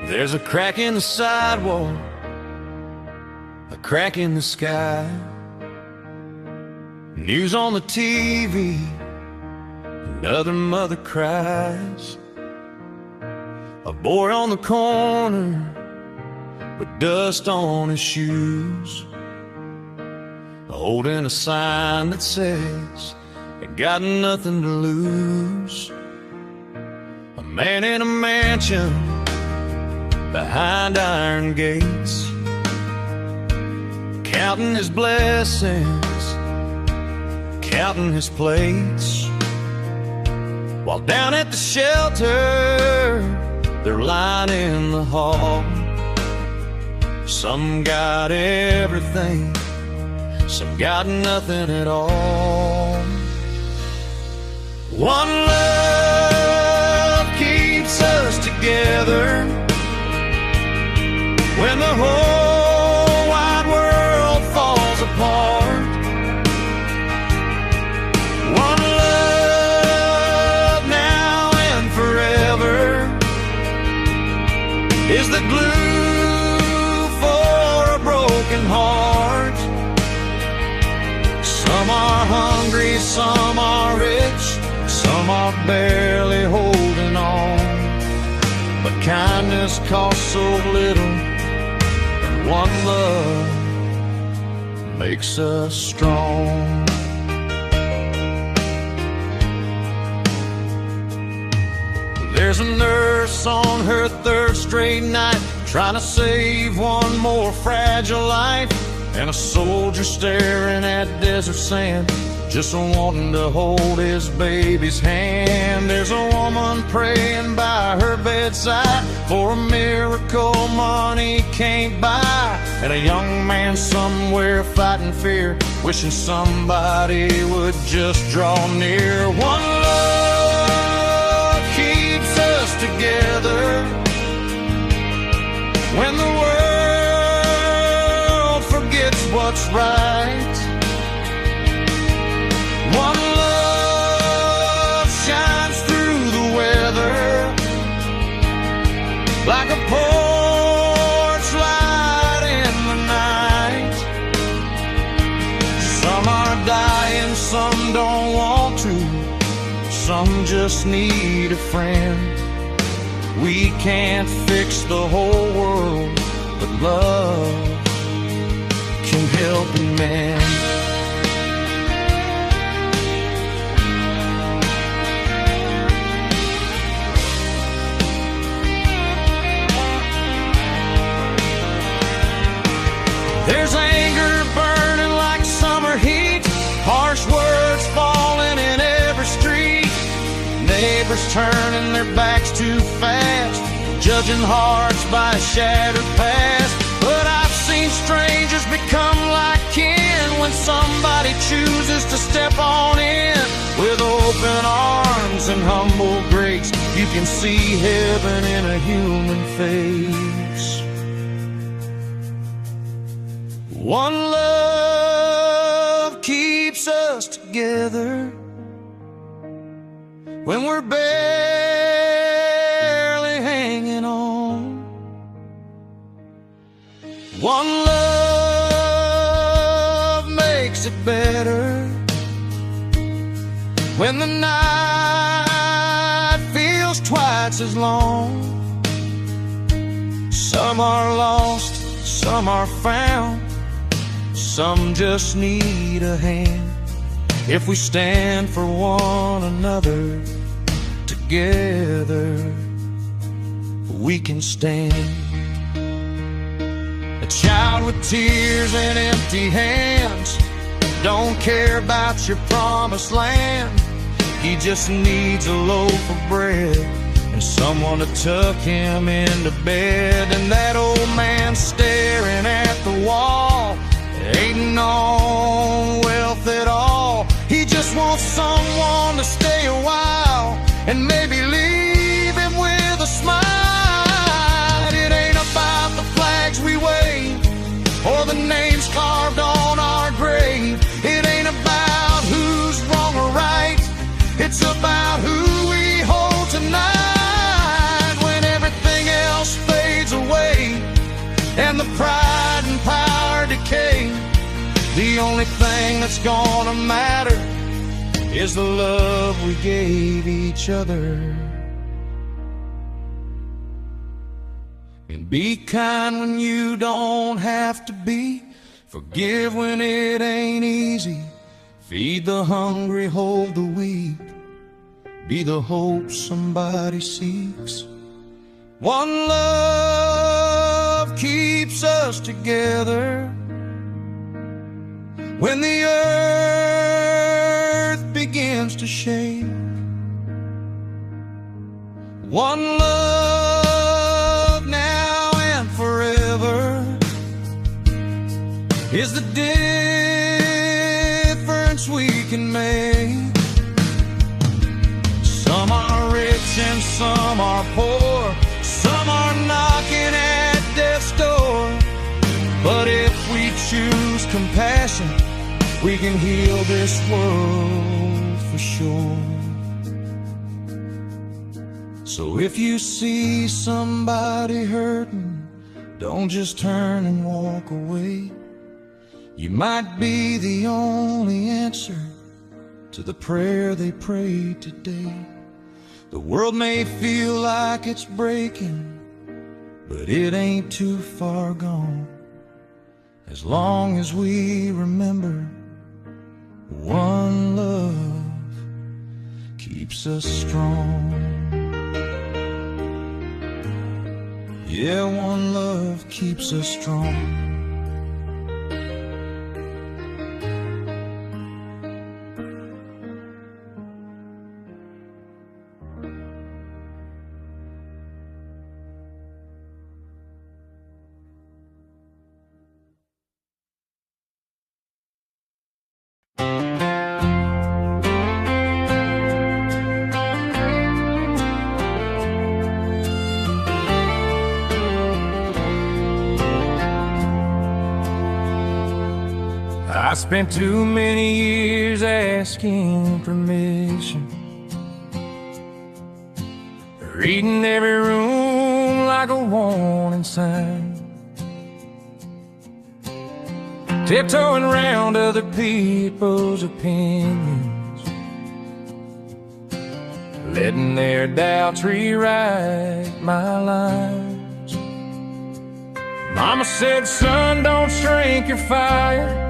There's a crack in the sidewalk, a crack in the sky. News on the TV, another mother cries. A boy on the corner with dust on his shoes, holding a sign that says, "Ain't got nothing to lose." A man in a mansion behind iron gates, counting his blessings, counting his plates, while down at the shelter they're lining the hall. Some got everything, some got nothing at all. One love keeps us together when the whole wide world falls apart. One love now and forever is the glue for a broken heart. Some are hungry, some are rich, some are barely holding on. But kindness costs so little, one love makes us strong. There's a nurse on her third straight night, trying to save one more fragile life, and a soldier staring at desert sand, just wanting to hold his baby's hand. There's a woman praying by her bedside for a miracle money can't buy, and a young man somewhere fighting fear, wishing somebody would just draw near. One love keeps us together when the world forgets what's right. One love shines through the weather like a porch light in the night. Some are dying, some don't want to, some just need a friend. We can't fix the whole world, but love can help and mend. There's anger burning like summer heat, harsh words falling in every street, neighbors turning their backs too fast, judging hearts by a shattered past. But I've seen strangers become like kin when somebody chooses to step on in. With open arms and humble grace, you can see heaven in a human face. One love keeps us together when we're barely hanging on. One love makes it better when the night feels twice as long. Some are lost, some are found, some just need a hand. If we stand for one another, together we can stand. A child with tears and empty hands don't care about your promised land. He just needs a loaf of bread and someone to tuck him into bed. And that old man staring at the wall ain't on wealth at all. He just wants someone to stay a while and maybe leave him with a smile. It ain't about the flags we wave or the names carved on our grave. It ain't about who's wrong or right, it's about who we hold tonight. When everything else fades and the pride and power decay. The only thing that's gonna matter is the love we gave each other. And be kind when you don't have to be. Forgive when it ain't easy. Feed the hungry, hold the weak. Be the hope somebody seeks. One love keeps us together. When the earth begins to shake, one love now and forever is the difference we can make. Some are rich and some are poor, some are knocking at death's door. But if we choose compassion, we can heal this world for sure. So if you see somebody hurting, don't just turn and walk away. You might be the only answer to the prayer they prayed today. The world may feel like it's breaking, but it ain't too far gone. As long as we remember, one love keeps us strong. Yeah, one love keeps us strong. I spent too many years asking permission, reading every room like a warning sign, tiptoeing around other people's opinions, letting their doubts rewrite my lines. Mama said, son, don't shrink your fire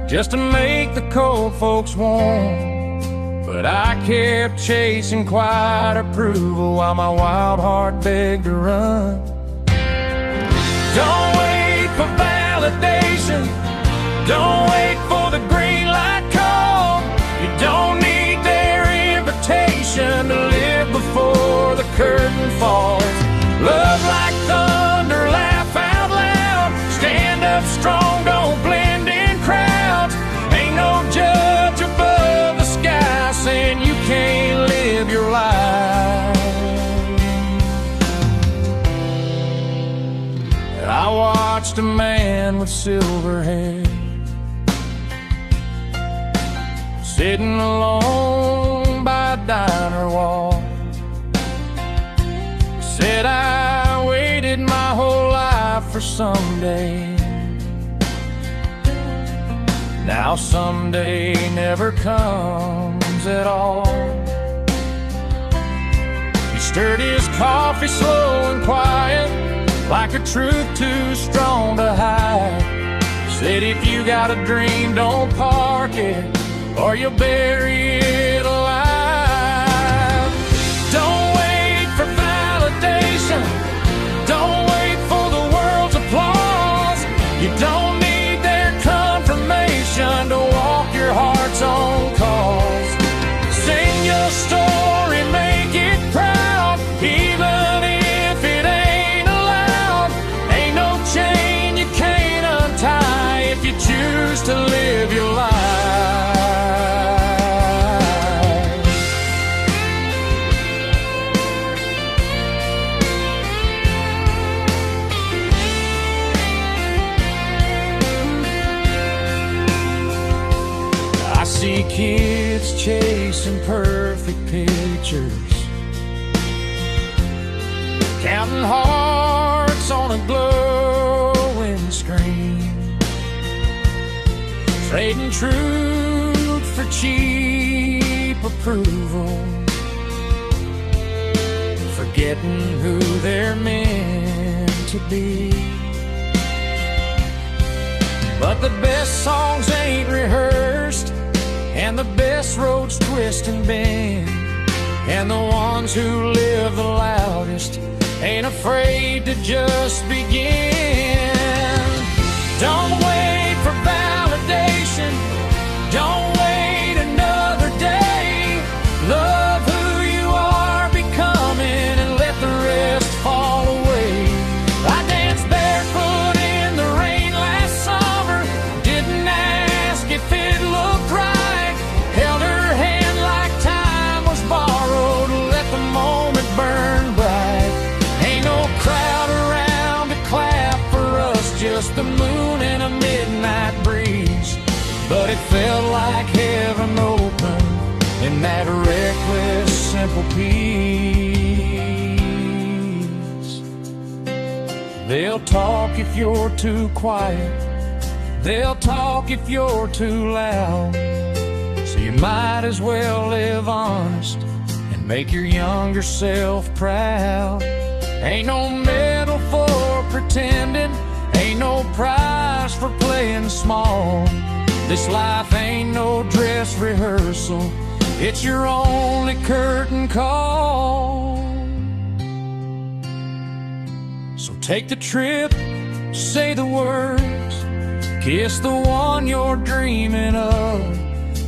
just to make the cold folks warm. But I kept chasing quiet approval while my wild heart begged to run. Don't wait for validation, don't wait for the green light call. You don't need their invitation to live before the curtain falls. Love like thunder, laugh out loud, stand up strong, don't blend in crowds. Ain't no judge above the sky saying you can't live your life. I watched a man with silver hair sitting alone by a diner wall. Said I waited my whole life for someday. Now someday never comes at all. He stirred his coffee slow and quiet, like a truth too strong to hide. Said if you got a dream, don't park it, or you'll bury it alive. Don't wait for validation, don't wait for the world's applause. You don't need their confirmation to walk your heart's own cause. Sing your story, make it proud, even if it ain't allowed. Ain't no chain you can't untie if you choose to live your life. I see kids chasing perfect pictures, counting hearts on a glow trading truth for cheap approval, forgetting who they're meant to be. But the best songs ain't rehearsed, and the best roads twist and bend, and the ones who live the loudest ain't afraid to just begin. Don't wait for validation, don't wait another day. Love who you are becoming and let the rest fall away. I danced barefoot in the rain last summer, didn't ask if it looked right, held her hand like time was borrowed, let the moment burn bright. Ain't no crowd around to clap for us, just the moon and a midnight breeze. But it felt like heaven open in that reckless, simple peace. They'll talk if you're too quiet, they'll talk if you're too loud, so you might as well live honest and make your younger self proud. Ain't no medal for pretending, ain't no prize for playing small. This life ain't no dress rehearsal, it's your only curtain call. So take the trip, say the words, kiss the one you're dreaming of,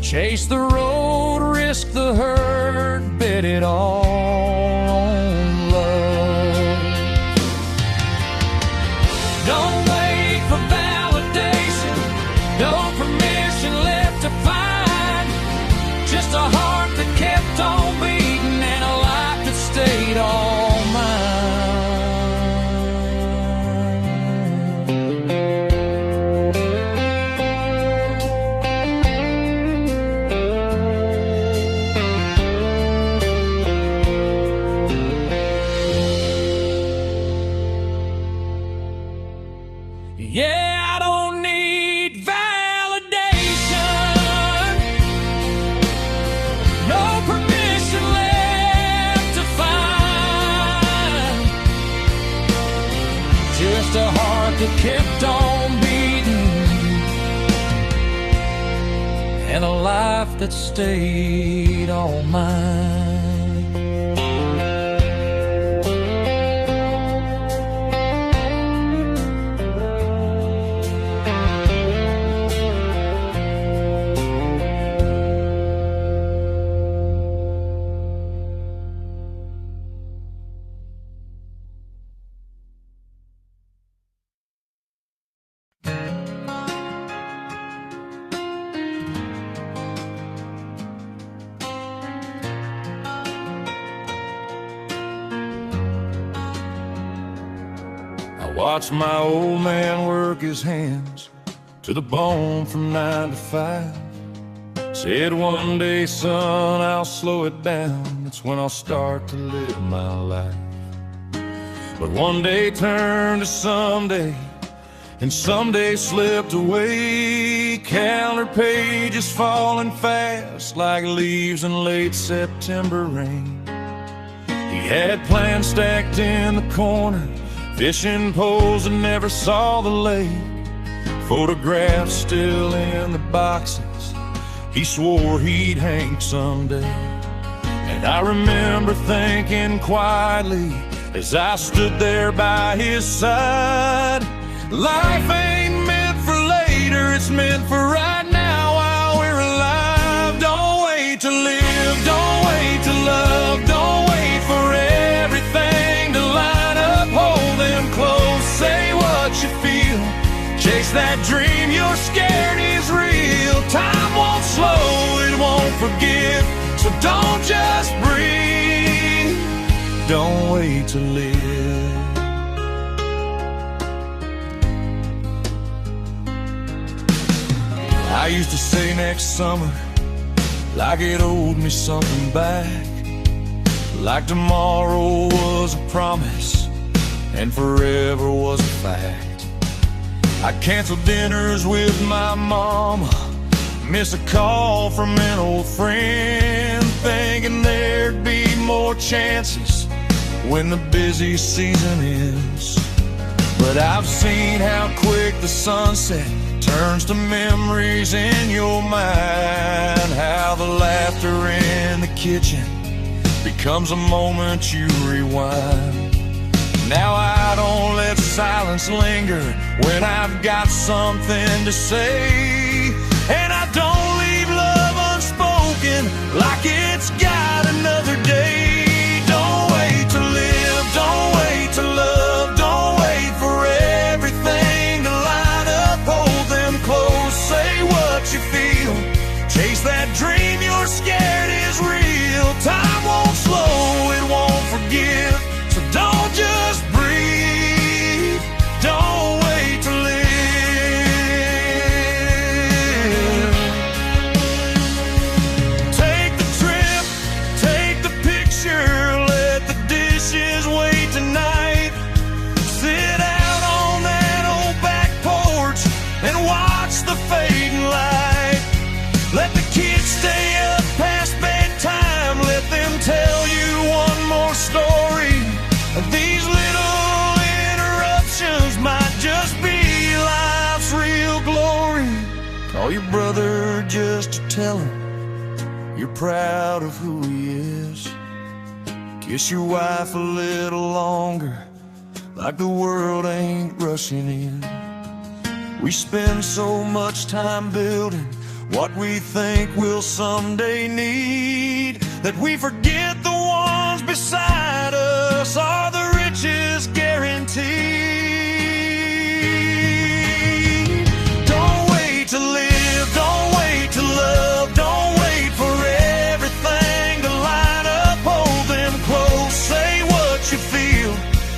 chase the road, risk the hurt, bet it all on love. Don't wait for validation, no permission left to find, just a heart that kept on beating and a life that stayed all mine. Yeah, I don't need validation, no permission left to find, just a heart that kept on beating and a life that stayed all mine. Watch my old man work his hands to the bone from 9 to 5. Said one day, son, I'll slow it down, it's when I'll start to live my life. But one day turned to someday, and someday slipped away. Calendar pages falling fast like leaves in late September rain. He had plans stacked in the corner, fishing poles that never saw the lake, photographs still in the boxes he swore he'd hang someday. And I remember thinking quietly as I stood there by his side, life ain't meant for later, it's meant for right now while we're alive. Don't wait to live, don't wait to love, don't wait for everything to line up. Hold them close, say what you feel, chase that dream you're scared is real. Time won't slow, it won't forgive, so don't just breathe, don't wait to live. I used to say next summer, like it owed me something back, like tomorrow was a promise and forever was a fact. I canceled dinners with my mama, Miss a call from an old friend, thinking there'd be more chances when the busy season ends. But I've seen how quick the sunset turns to memories in your mind, how the laughter in the kitchen becomes a moment you rewind. Now I don't let silence linger when I've got something to say, and I don't leave love unspoken like it's got another day. Don't wait to live, don't wait to love, don't wait for everything to line up. Hold them close, say what you feel, chase that dream you're scared is real. Time won't slow, it won't forgive, so don't just breathe, don't wait to live. Take the trip, take the picture, let the dishes wait tonight. Sit out on that old back porch and watch the fading light. Let the kids stay up past bedtime, let them tell you one more story. These little interruptions might just be life's real glory. Call your brother just to tell him you're proud of who he is. Kiss your wife a little longer, like the world ain't rushing in. We spend so much time building what we think we'll someday need, that we forget the ones beside us are the richest guaranteed. Don't wait to live, don't wait to love, don't wait for everything to line up. Hold them close, say what you feel,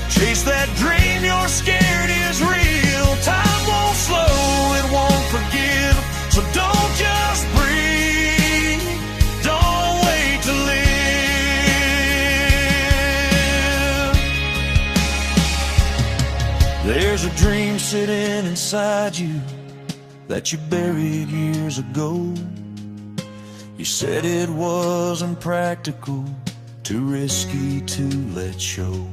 chase that dream you're scared is real. Time won't slow, it won't forgive, so don't just breathe, don't wait to live. There's a dream sitting inside you that you buried years ago. You said it wasn't practical, too risky to let show.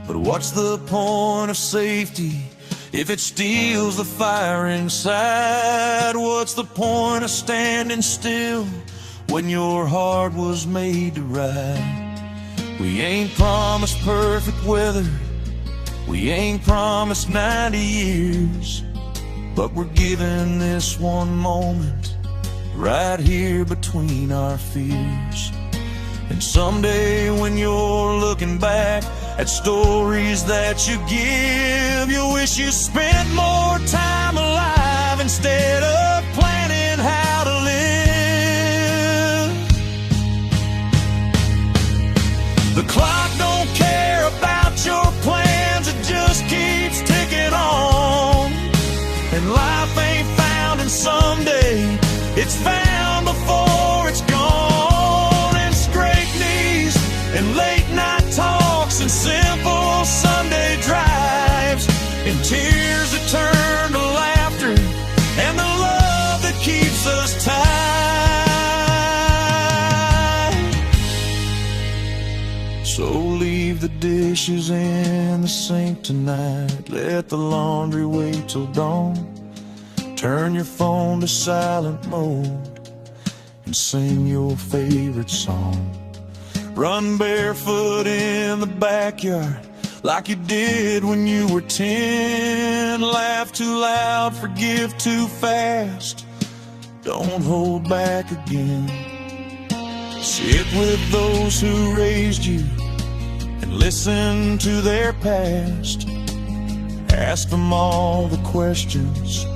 But what's the point of safety if it steals the fire inside? What's the point of standing still when your heart was made to ride? We ain't promised perfect weather, we ain't promised 90 years, but we're given this one moment right here between our fears. And someday when you're looking back at stories that you give, you'll wish you spent more time alive instead of planning how to live. The clock don't care about your plans, it just keeps ticking on. And life ain't found in someday, it's found before it's gone. And scraped knees and late night talks and simple Sunday drives, and tears that turn to laughter, and the love that keeps us tied. So leave the dishes in the sink tonight, let the laundry wait till dawn. Turn your phone to silent mode and sing your favorite song. Run barefoot in the backyard like you did when you were 10. Laugh too loud, forgive too fast, don't hold back again. Sit with those who raised you and listen to their past. Ask them all the questions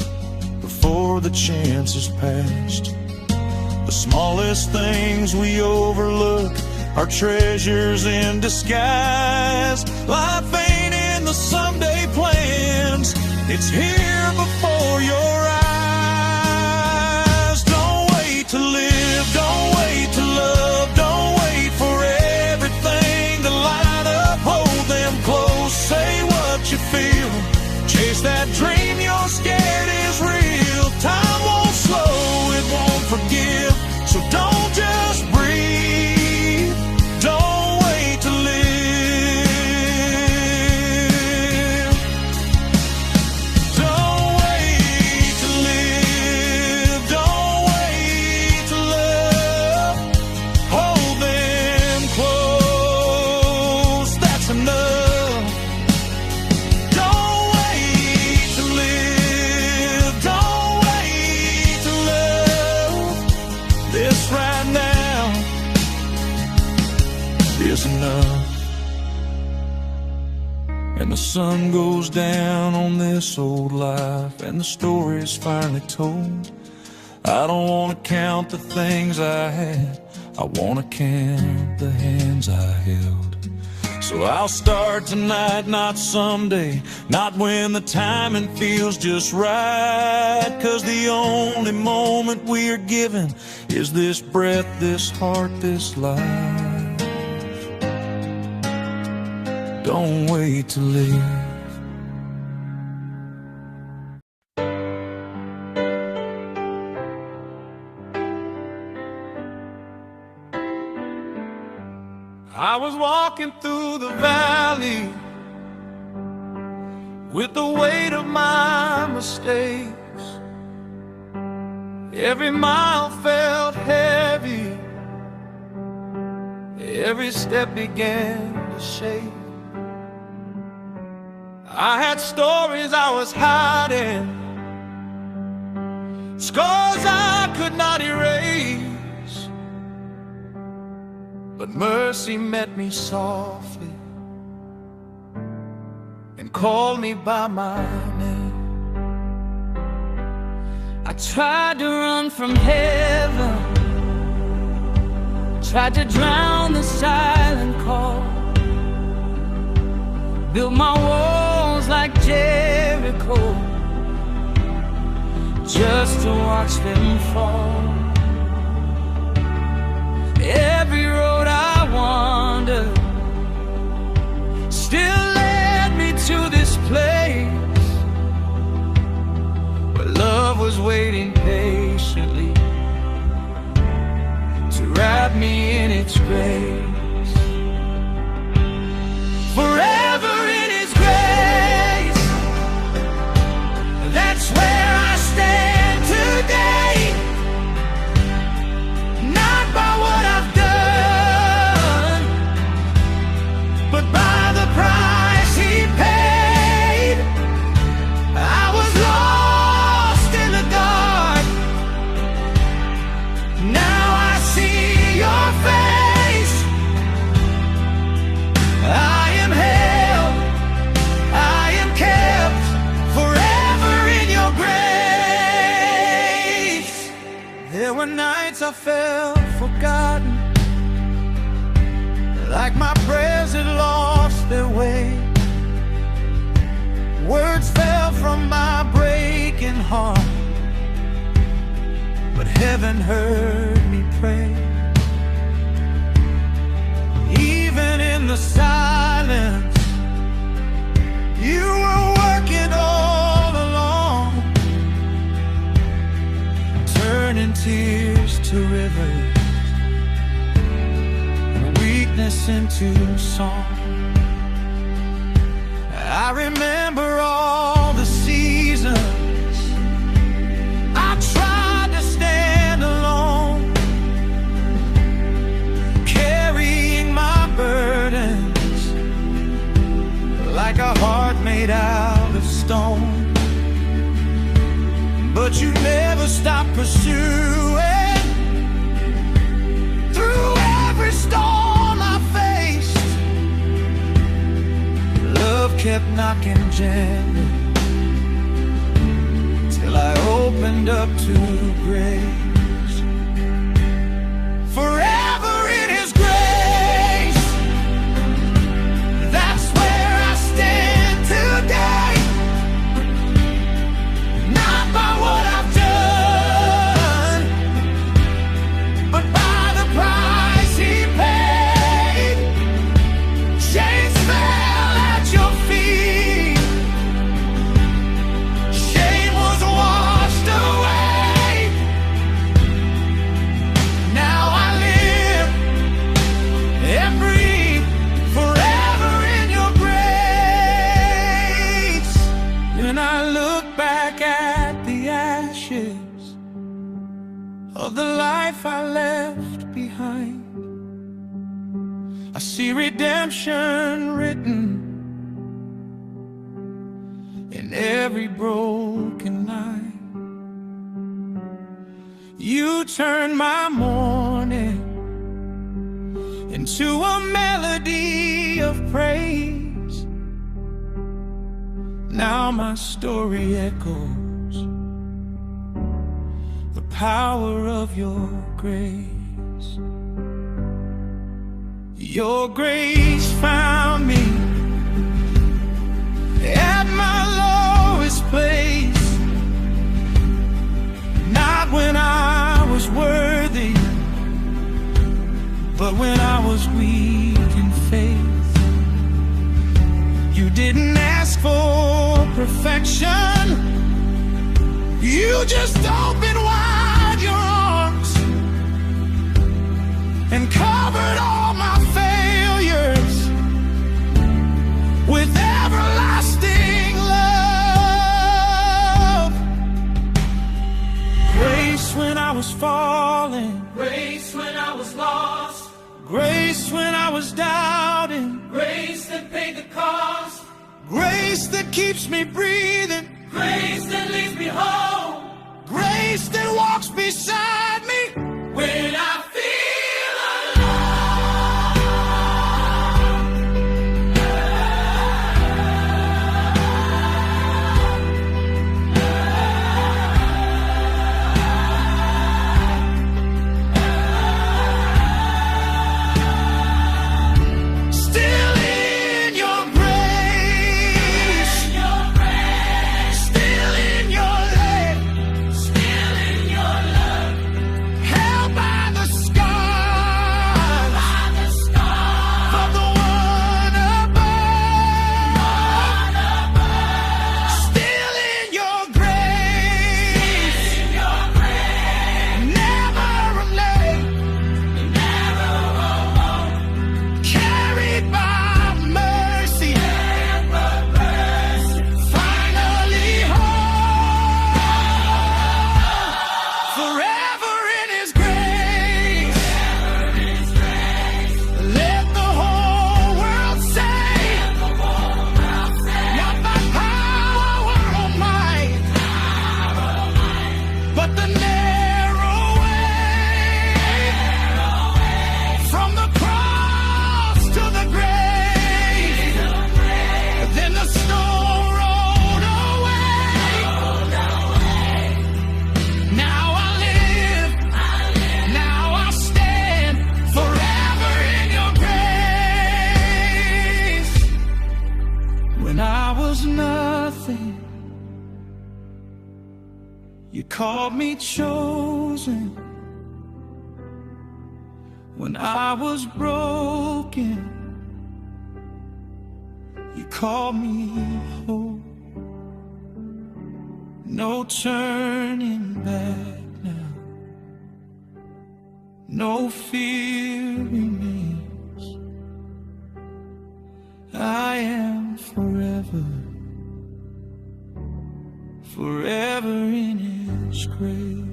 before the chance is past. The smallest things we overlook are treasures in disguise. Life ain't in the someday plans, it's here before your eyes. Don't wait to live, don't wait to love, don't wait for everything to line up. Hold them close, say what you feel, chase that dream you're scared is real. Time won't slow, sun goes down on this old life and the story's finally told, I don't want to count the things I had, I want to count the hands I held. So I'll start tonight, not someday, not when the timing feels just right. 'Cause the only moment we're given is this breath, this heart, this life. Don't wait to live. I was walking through the valley with the weight of my mistakes. Every mile felt heavy, every step began to shake. I had stories I was hiding, scars I could not erase, but mercy met me softly and called me by my name. I tried to run from heaven, tried to drown the silent call, built my walls like Jericho, just to watch them fall. Every road I wandered still led me to this place where love was waiting patiently to wrap me in its grace. Forever in His grace, that's where I stand today. Not by what I've done, but by the price He paid. I was lost in the dark, now I see Your face. I am held, I am kept forever in Your grace. There were nights I felt forgotten, like my prayers had lost their way. Words fell from my breaking heart, but heaven heard me pray. Even in the silence, You were working all along, turning tears to rivers, weakness into song. I remember all the seasons I tried to stand alone, carrying my burdens like a heart made out of stone. But You never stopped pursuing through every storm I faced. Love kept knocking gently till I opened up to grace. Forever in His grace, that's where I stand today. Not by what I've done, but by the price He paid. Chains fell at Your feet, shame was washed away. Now I live and breathe forever in Your grace. And I look back at the ashes of the life I left behind. I see redemption written in every broken line. You turn my mourning into a melody of praise. Now my story echoes the power of your grace. Your grace found me at my lowest place, not when I was worthy, but when I was weak in faith. You didn't ask for perfection, you just opened wide your arms and covered all my failures with everlasting love. Grace when I was falling, Grace when I was lost, grace when I was doubting, grace that paid the cost, grace that keeps me breathing, grace that leaves me whole, grace that walks beside me when I feel nothing, you called me chosen. When I was broken, you called me whole. No turning back now, no fear remains. I am forever, forever in His grace.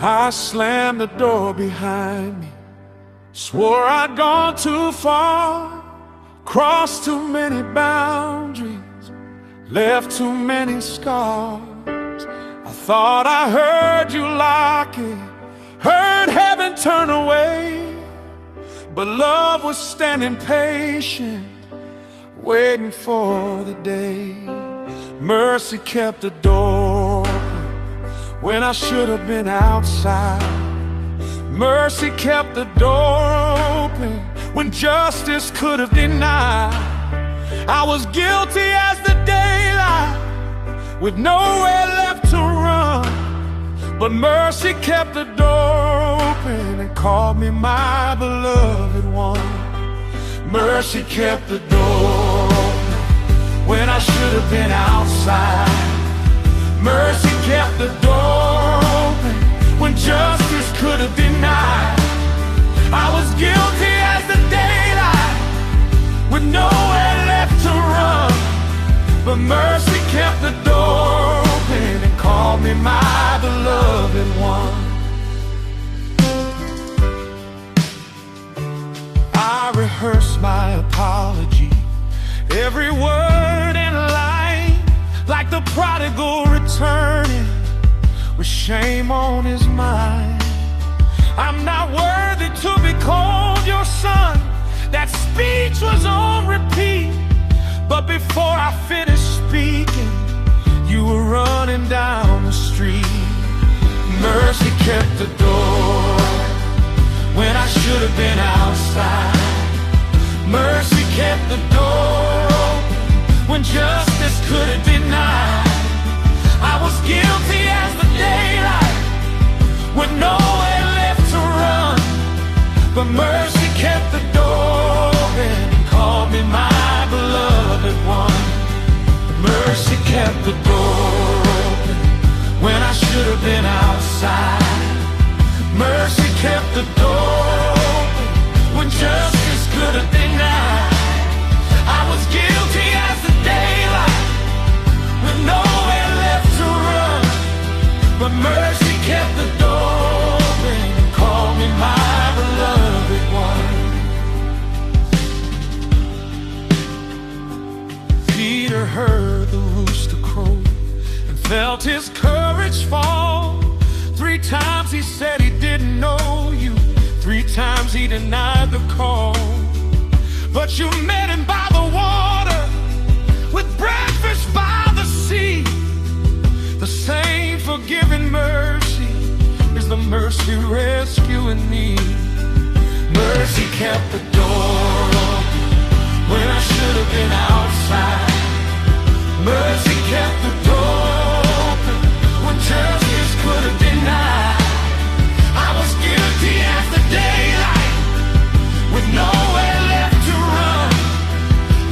I slammed the door behind me, swore I'd gone too far, crossed too many boundaries, left too many scars. I thought I heard you lock it, heard heaven turn away, but love was standing patient, waiting for the day. Mercy kept the door when I should have been outside. Mercy kept the door open when justice could have denied. I was guilty as the daylight, with nowhere left to run, but mercy kept the door open and called me my beloved one. Mercy kept the door open when I should have been outside. Mercy kept the door open when justice could have denied. I was guilty as the daylight, with nowhere left to run, but mercy kept the door open and called me my beloved one. rehearse my apology, every word and line, like the prodigal returning with shame on his mind. I'm not worthy to be called your son. That speech was on repeat, but before I finished speaking, you were running down the street. Mercy kept the door when I should have been outside. Mercy kept the door open when justice couldn't deny. I was guilty as the daylight with nowhere left to run, but mercy kept the door open and called me my beloved one. Mercy kept the door open when I should have been outside. Mercy kept the door open when justice couldn't deny. I was guilty as the daylight with nowhere left to run, but mercy kept the door open and called me my beloved one. Peter heard the rooster crow and felt his courage fall. 3 times he said he didn't know you, 3 times he denied the call. But you met him by the water with breakfast by the sea. The same forgiving mercy is the mercy rescuing me. Mercy kept the door open when I should have been outside. Mercy kept the door open when justice could have denied. I was guilty as the daylight with nowhere left to run,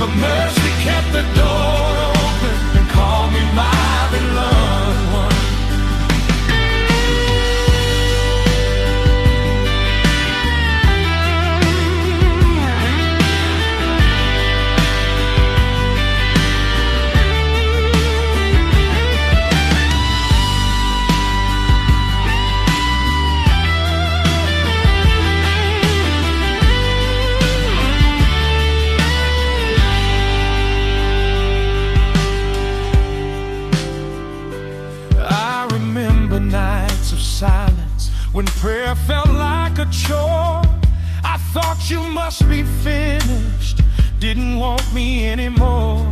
but mercy kept the door open and called me my beloved one. Silence when prayer felt like a chore. I thought you must be finished, didn't want me anymore.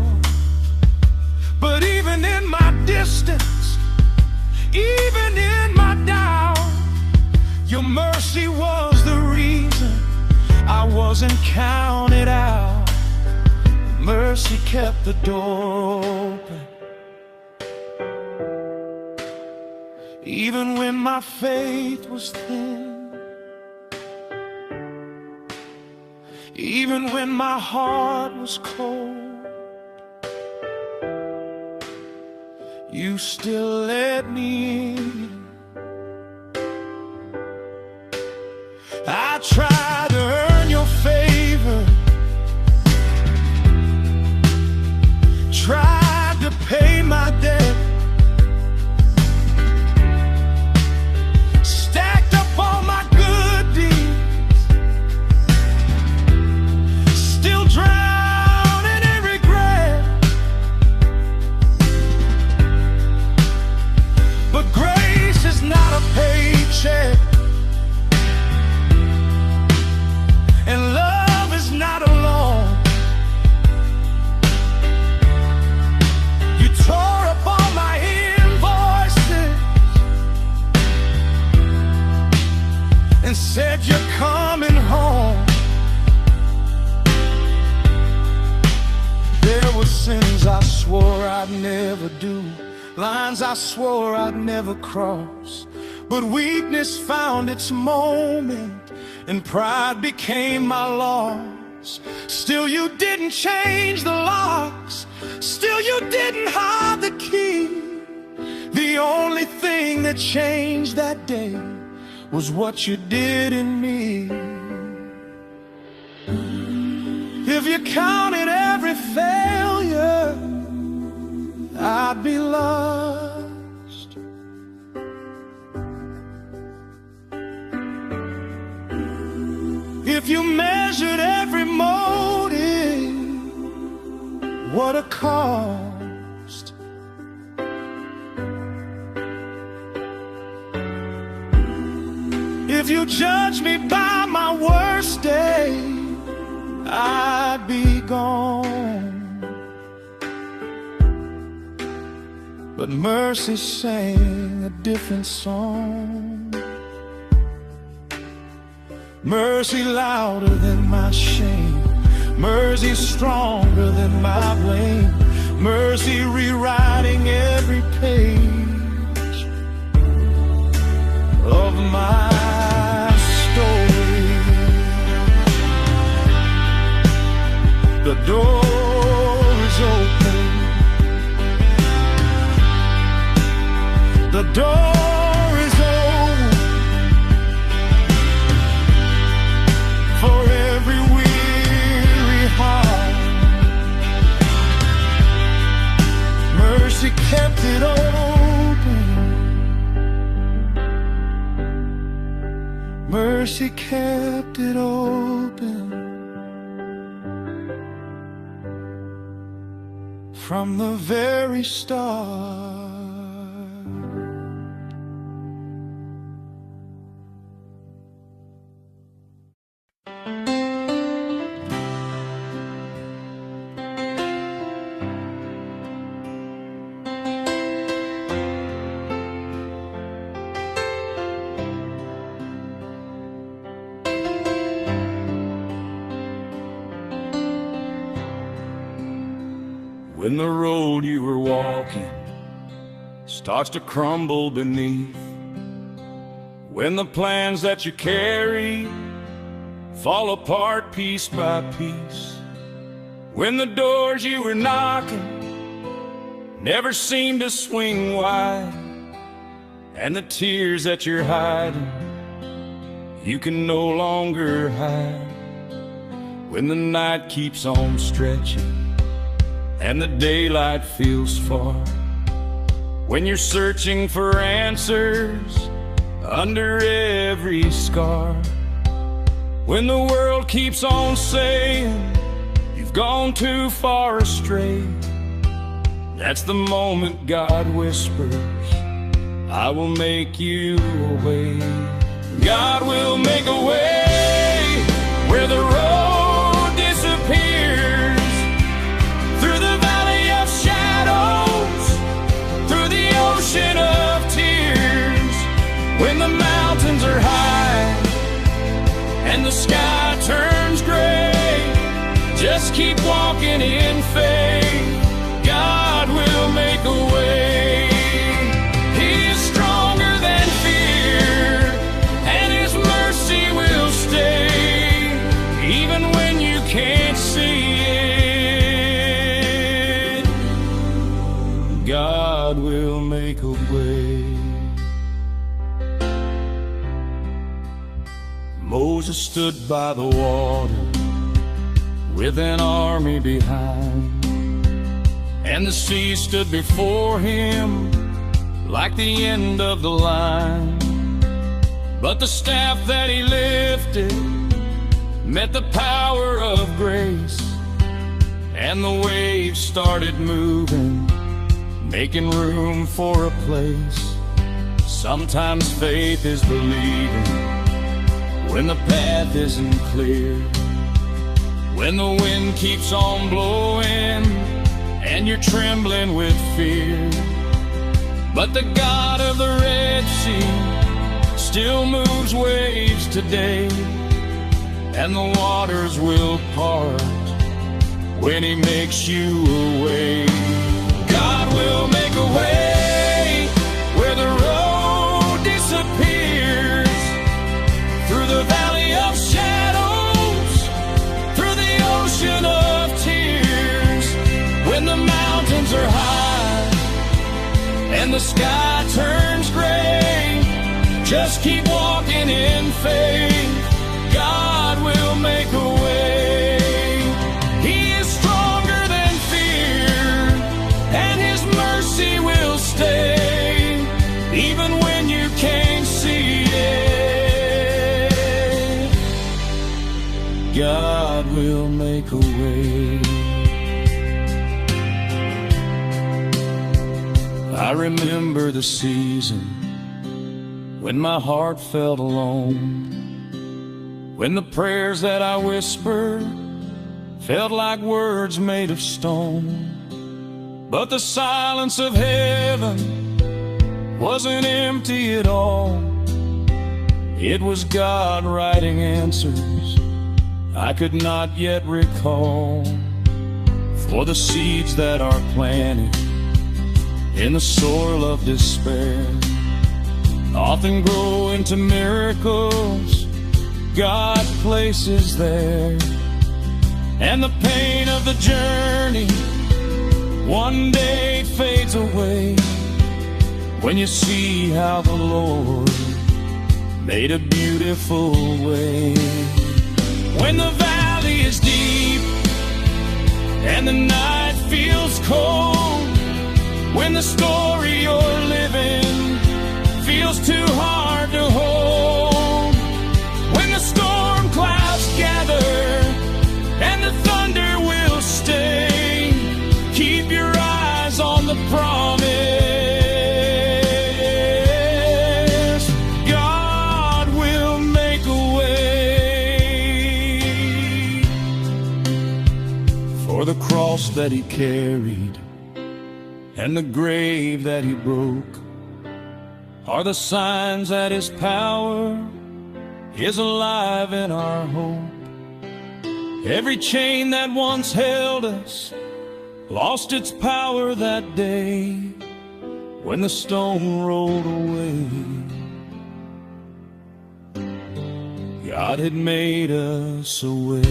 But even in my distance, even in my doubt, your mercy was the reason I wasn't counted out. Mercy kept the door open even when my faith was thin, even when my heart was cold, you still let me in. I tried to earn your favor, tried to pay my debt, and love is not alone. You tore up all my invoices and said you're coming home. There were sins I swore I'd never do, lines I swore I'd never cross, but weakness found its moment and pride became my loss. Still you didn't change the locks, still you didn't hide the key. The only thing that changed that day was what you did in me. If you counted every failure, I'd be lost. If you met measured every motive. What a cost. If you judge me by my worst day, I'd be gone. But mercy sang a different song. Mercy louder than my shame. Mercy stronger than my blame. Mercy rewriting every page of my story. The door is open. The door is open for every weary heart. Mercy kept it open. Mercy kept it open from the very start. When the road you were walking starts to crumble beneath, when the plans that you carried fall apart piece by piece, when the doors you were knocking never seem to swing wide, and the tears that you're hiding you can no longer hide, when the night keeps on stretching and the daylight feels far, when you're searching for answers under every scar, when the world keeps on saying you've gone too far astray, that's the moment God whispers, I will make you a way. God will make a way where the road disappears, through the valley of shadows, through the ocean of tears, when the mountains are high and the sky turns gray, just keep walking in faith. God will make a way. He is stronger than fear, and His mercy will stay, even when you can't see it. God will make a way. Moses stood by the water with an army behind, and the sea stood before him like the end of the line. But the staff that he lifted met the power of grace, and the waves started moving, making room for a place. Sometimes faith is believing when the path isn't clear, when the wind keeps on blowing and you're trembling with fear. But the God of the Red Sea still moves waves today, and the waters will part when He makes you a way. God will make a way where the road disappears, through the valley of shadows, through the ocean of tears, when the mountains are high and the sky turns gray, just keep walking in faith. God will make a way. He is stronger than fear, and His mercy will stay, even when you can't see it. God God will make a way. I remember the season when my heart felt alone, when the prayers that I whispered felt like words made of stone. But the silence of heaven wasn't empty at all. It was God writing answers I could not yet recall. For the seeds that are planted in the soil of despair often grow into miracles God places there. And the pain of the journey one day fades away when you see how the Lord made a beautiful way. When the valley is deep and the night feels cold, when the story you're living feels too hard to hold, when the storm clouds gather and the thunder will stay, keep your eyes on the promise. God will make a way. For the cross that he carried and the grave that he broke are the signs that his power is alive in our hope. Every chain that once held us lost its power that day when the stone rolled away. God had made us a way.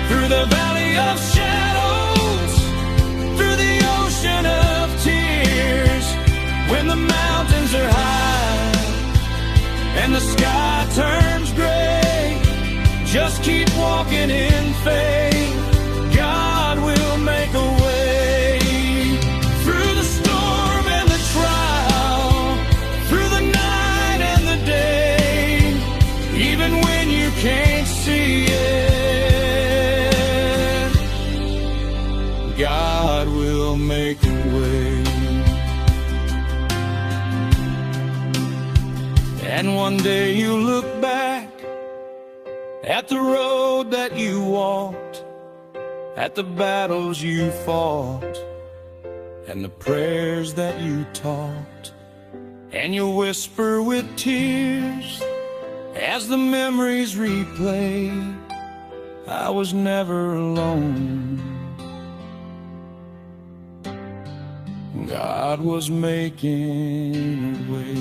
Through the valley of shadows, through the ocean of tears, when the mountains are high and the sky turns gray, just keep walking in faith. God will make a way. Through the storm and the trial, through the night and the day, even when you can't see it, God will make a way. And one day you'll look back at the road that you walked, at the battles you fought, and the prayers that you taught, and you'll whisper with tears as the memories replay, I was never alone. God was making a way.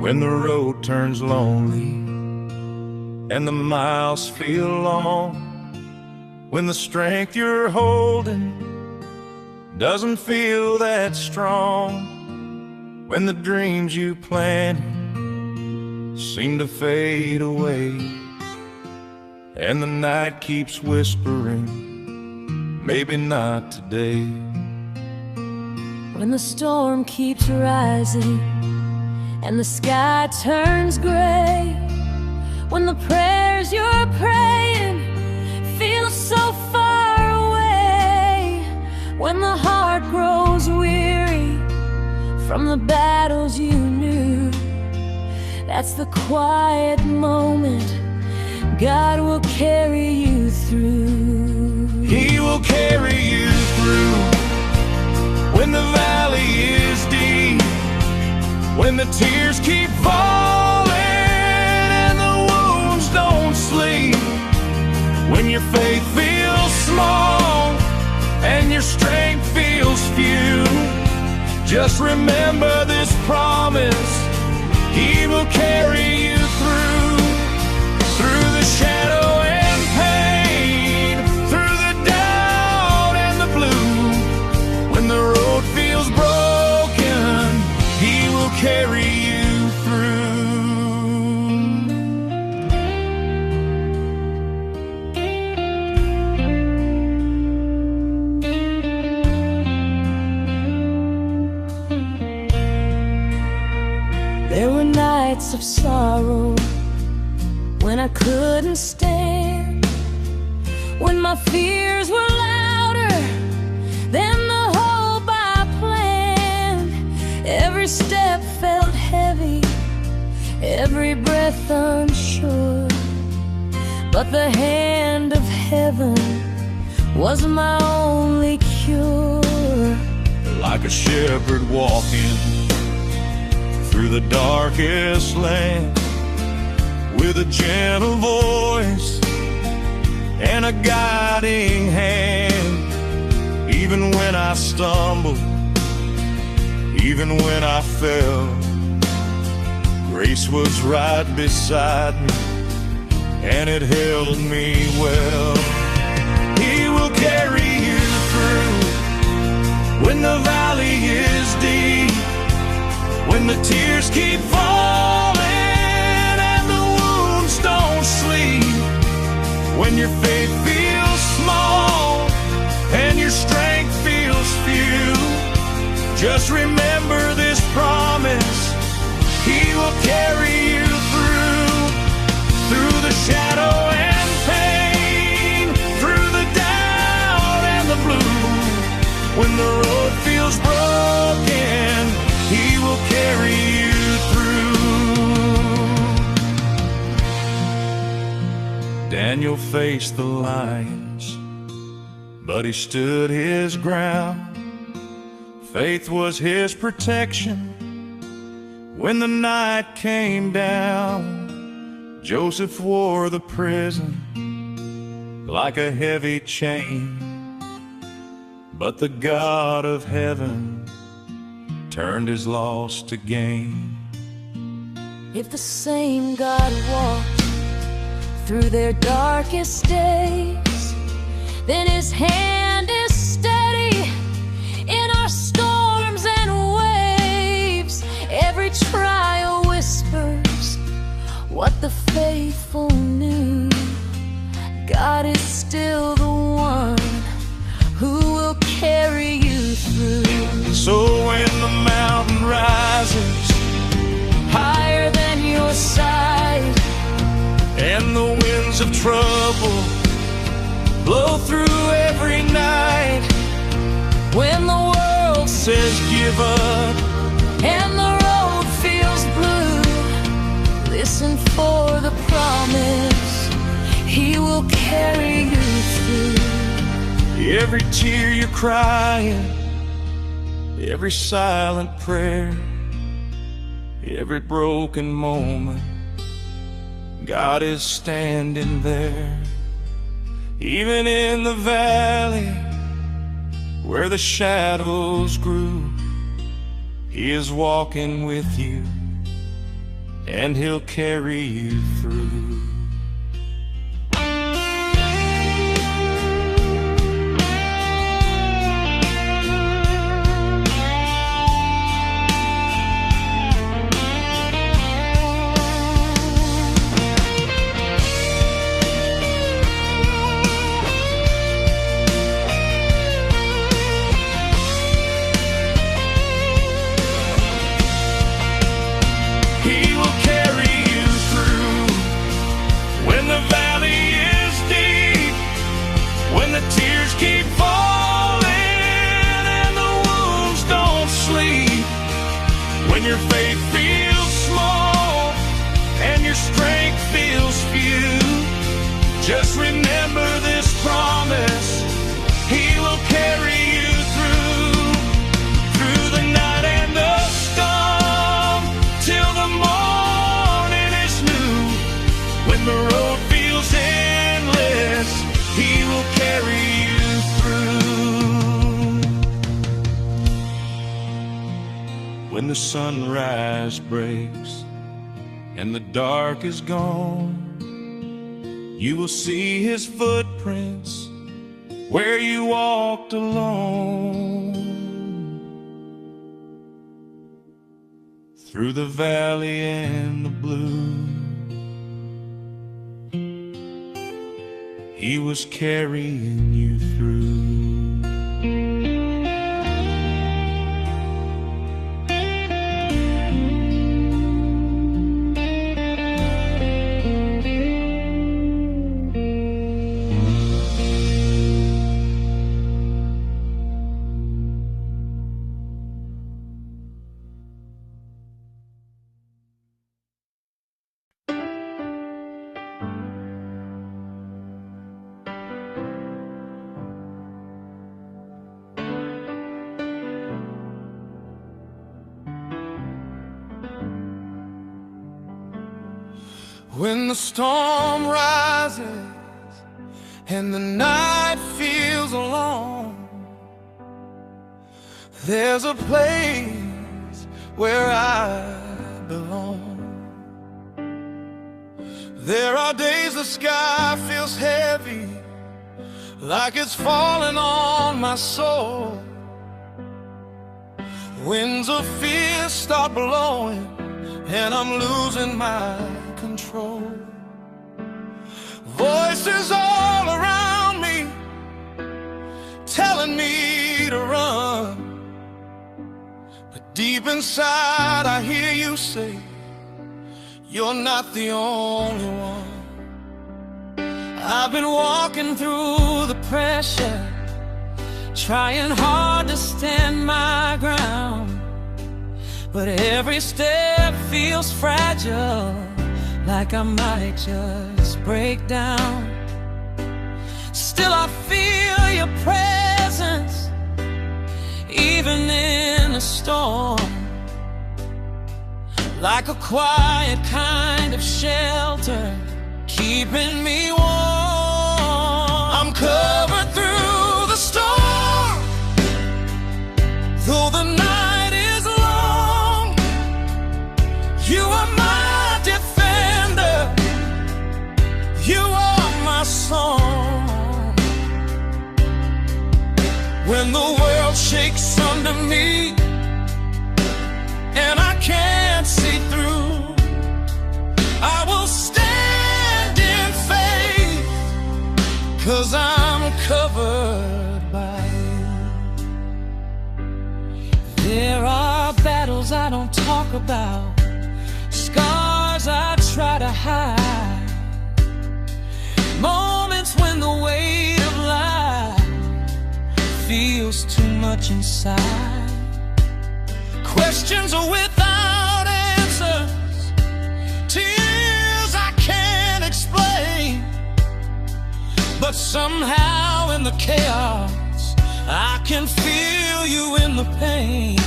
When the road turns lonely and the miles feel long, when the strength you're holding doesn't feel that strong, when the dreams you planted seem to fade away, and the night keeps whispering, maybe not today. When the storm keeps rising and the sky turns gray, when the prayers you're praying feel so far away, from the battles you knew. That's the quiet moment God will carry you through. He will carry you through when the valley is deep, when the tears keep falling and the wounds don't sleep, when your faith feels small and your strength feels few. Just remember this promise: He will carry you through the shadow and pain, through the doubt and the blue. When the road feels broken, He will carry you through. There were nights of sorrow when I couldn't stand, when my fears were louder than the hope I planned. Every step felt heavy, every breath unsure, but the hand of heaven was my only cure. Like a shepherd walking through the darkest land, with a gentle voice and a guiding hand. Even when I stumbled, even when I fell, grace was right beside me and it held me well. He will carry you through when the valley is deep, when the tears keep falling and the wounds don't sleep, when your faith feels small and your strength feels few. Just remember this promise: He will carry you through the shadow and pain, through the doubt and the blue. When the road feels broken, He will carry you through. Daniel faced the lions, but he stood his ground. Faith was his protection when the night came down. Joseph wore the prison like a heavy chain, but the God of heaven turned his loss to gain. If the same God walked through their darkest days, then His hand is steady in our storms and waves. Every trial whispers what the faithful knew: God is still the one who will carry you through. So when the mountain rises higher than your sight, and the winds of trouble blow through every night, when the world says give up and the road feels blue, listen for the promise: He will carry you through. every tear you're crying, every silent prayer, every broken moment, God is standing there. Even in the valley where the shadows grew, He is walking with you and He'll carry you through. the sunrise breaks and the dark is gone, you will see his footprints where you walked alone. Through the valley and the blue, he was carrying you through. When the storm rises and the night feels alone, there's a place where I belong. There are days the sky feels heavy, like it's falling on my soul. Winds of fear start blowing and I'm losing my control. Voices all around me telling me to run, but deep inside I hear you say, you're not the only one. I've been walking through the pressure, trying hard to stand my ground, but every step feels fragile, like I might just break down. Still I feel your presence, even in a storm, like a quiet kind of shelter, keeping me warm. I'm covered through the storm, though the night is long. You are my defender, you are my song. When the world shakes under me and I can't see through, I will stand in faith, 'cause I'm covered by you. There are battles I don't talk about, scars I try to hide, moments when the weight of life feels too much inside. Questions are without answers, tears I can't explain, but somehow in the chaos I can feel you in the pain.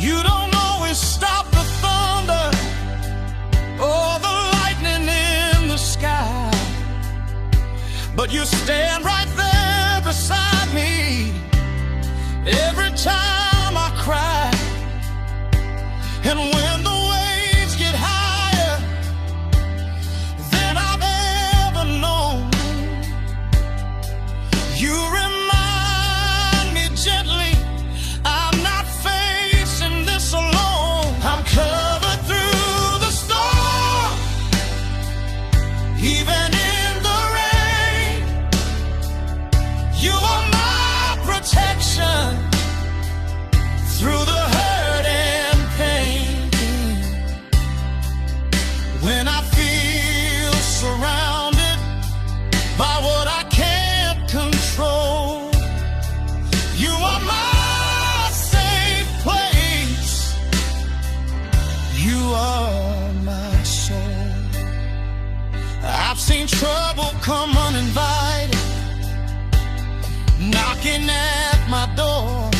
You don't always stop the thunder or the lightning in the sky, but you stand right there beside me every time I cry. And when the waves get higher than I've ever known, you remind me gently I'm not facing this alone. I'm covered through the storm, even in the rain. You are my protection through the hurt and pain. When I feel surrounded by what I can't control, you are my safe place, you are my soul. I've seen trouble come uninvited, knocking at my door,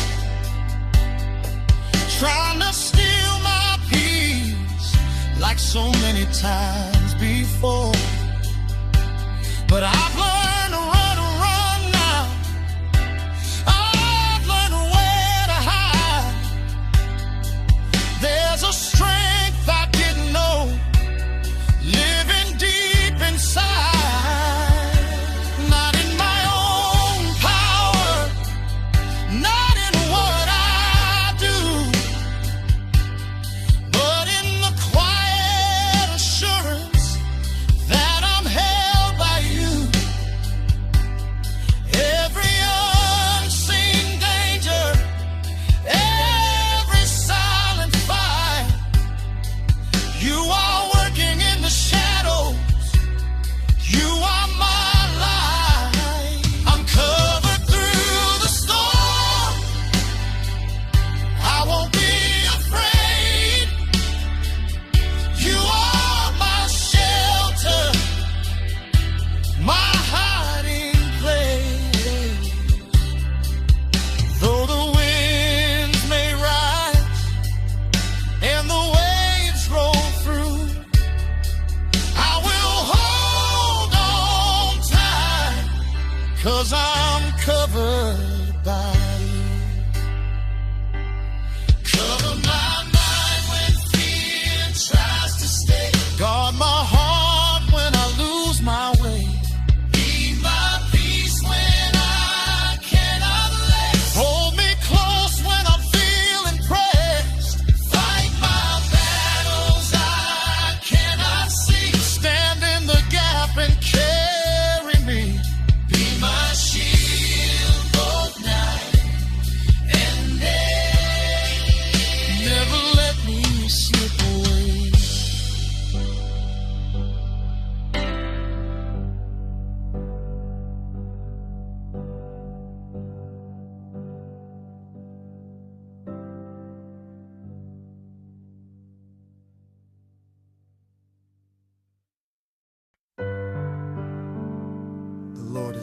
trying to steal my peace like so many times before. But I've learned to run now. I've learned where to hide.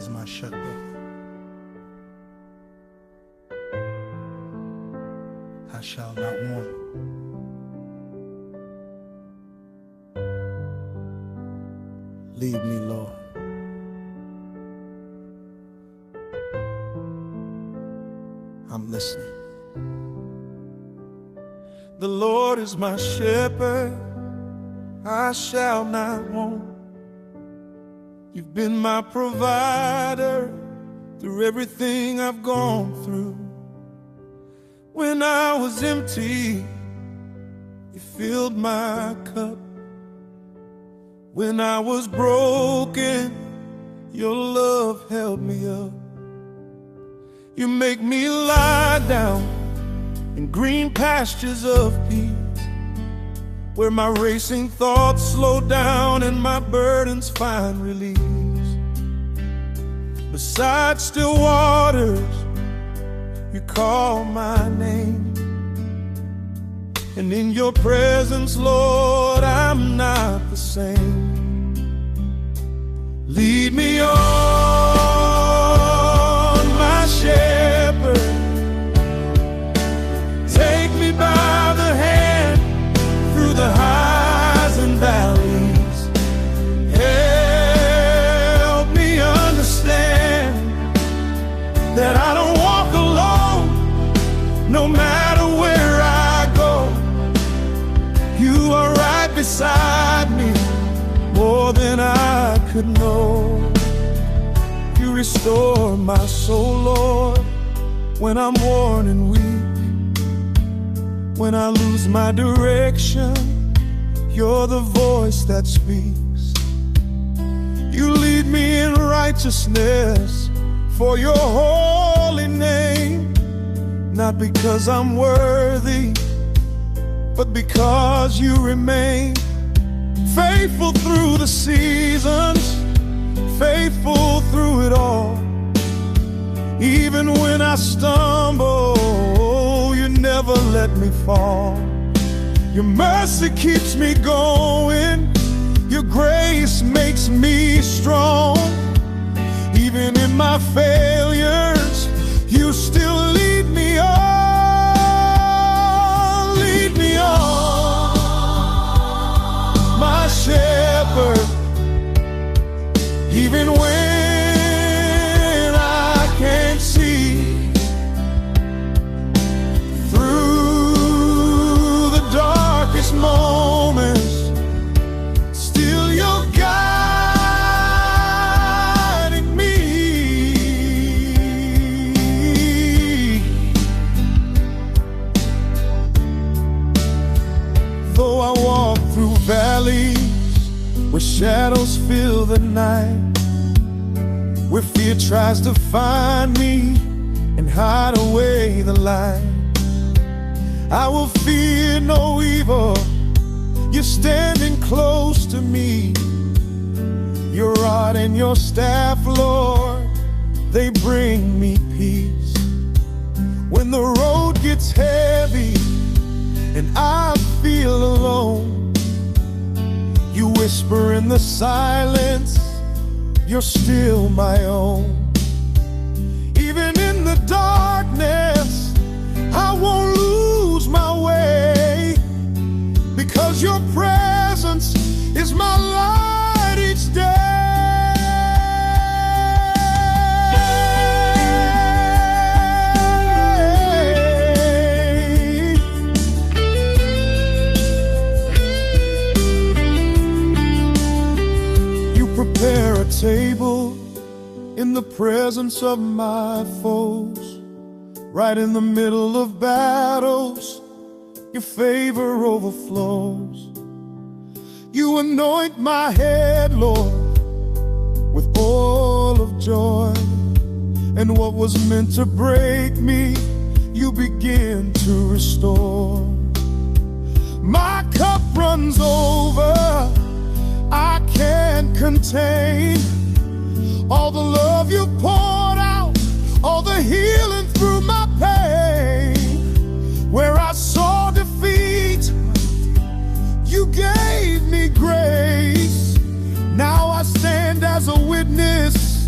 is my shepherd. I shall not want. Lead me, Lord. I'm listening. The Lord is my shepherd, I shall not want. You've been my provider through everything I've gone through. When I was empty, you filled my cup. When I was broken, your love held me up. You make me lie down in green pastures of peace, where my racing thoughts slow down and my burdens find release. Beside still waters, you call my name, and in your presence, Lord, I'm not the same. Lead me on, my shepherd. Take me by the hand through the highs and valleys. Help me understand that I don't walk alone, no matter where I go. You are right beside me, more than I could know. You restore my soul, Lord, when I'm worn and weak. When I lose my direction, you're the voice that speaks. You lead me in righteousness for your holy name, not because I'm worthy, but because you remain faithful through the seasons, faithful through it all. Even when I stumble, you never let me fall. Your mercy keeps me going, your grace makes me strong. Even in my failures, you still lead me on. Lead me on, my shepherd. Even when I can't see, through the darkest moments, still you're guiding me. Though I walk through valleys where shadows fill the night, where fear tries to find me and hide away the light, I will fear no evil. You're standing close to me. Your rod and your staff, Lord, they bring me peace. When the road gets heavy and I feel alone, you whisper in the silence, you're still my own. Even in the darkness, I won't lose my way, because your presence is my light each day. You prepare a table in the presence of my foes, right in the middle of battles, your favor overflows. You anoint my head, Lord, with oil of joy, and what was meant to break me, you begin to restore. My cup runs over, I can't contain all the love you poured out, all the healing through my pain. Where I saw defeat, you gave me grace. Now I stand as a witness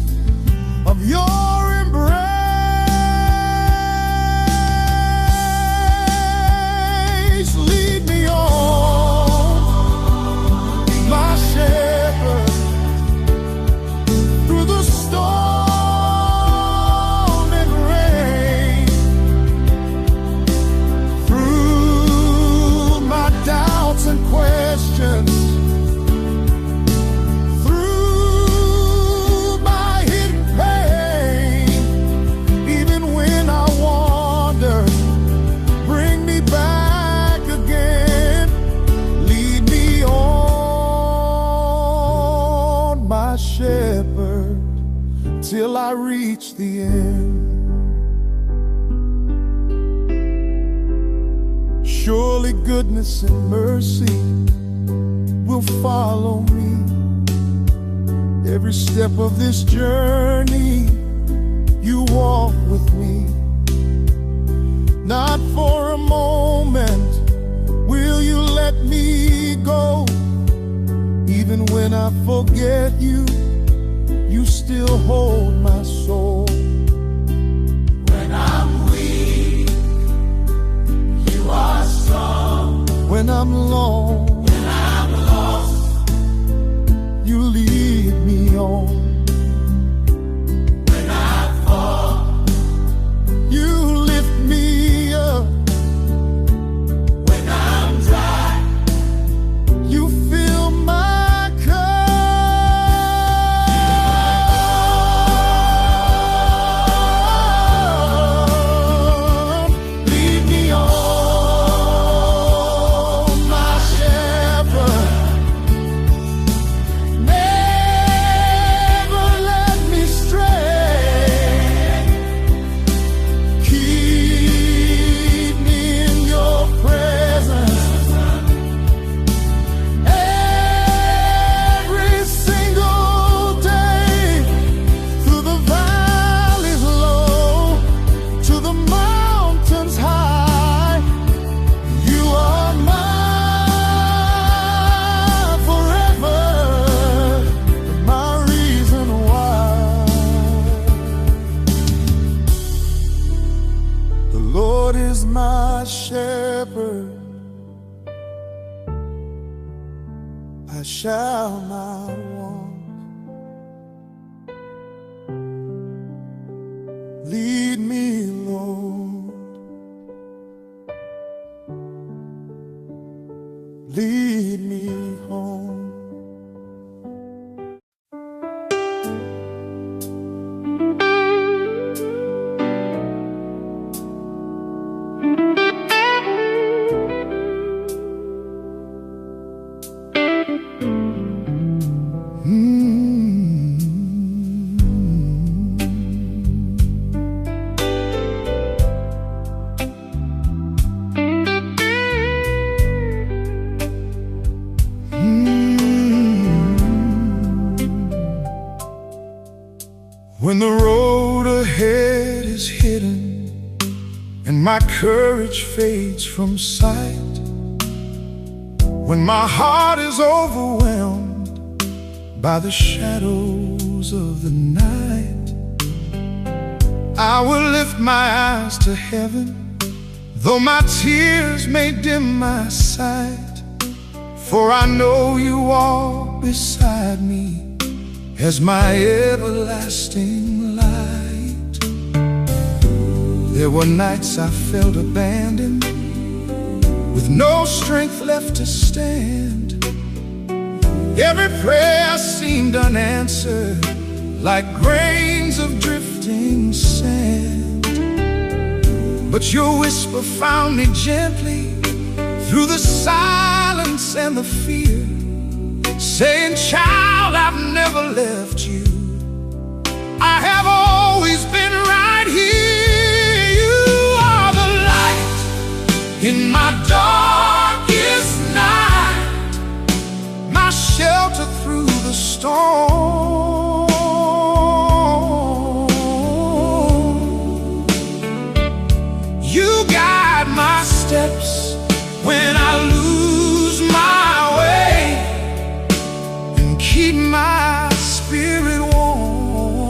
till I reach the end. Surely goodness and mercy will follow me every step of this journey. You walk with me. Not for a moment will you let me go. Even when I forget you, you still hold my soul. When I'm weak, you are strong. When I'm alone, when I'm lost, you lead me on. When I fall, you lift me up. When I'm dry, you fill my cup. Lead me on, my shepherd. Never let me stray. Keep me in your presence every single day. Through the valleys low, to the mountains high, you are mine forever, my reason why. The Lord is my shepherd, I shall not want. Lead me, Lord, lead me home. When the road ahead is hidden and my courage fades from sight, when my heart is overwhelmed by the shadows of the night, I will lift my eyes to heaven, though my tears may dim my sight. For I know you walk beside me as my everlasting light. There were nights I felt abandoned, with no strength left to stand. Every prayer seemed unanswered, like grains of drifting sand. But your whisper found me gently through the silence and the fear, saying, child, I've never left you. I have always been right here. You are the light in my darkest night, my shelter through the storm. You guide my steps when I lose my way, keep my spirit warm.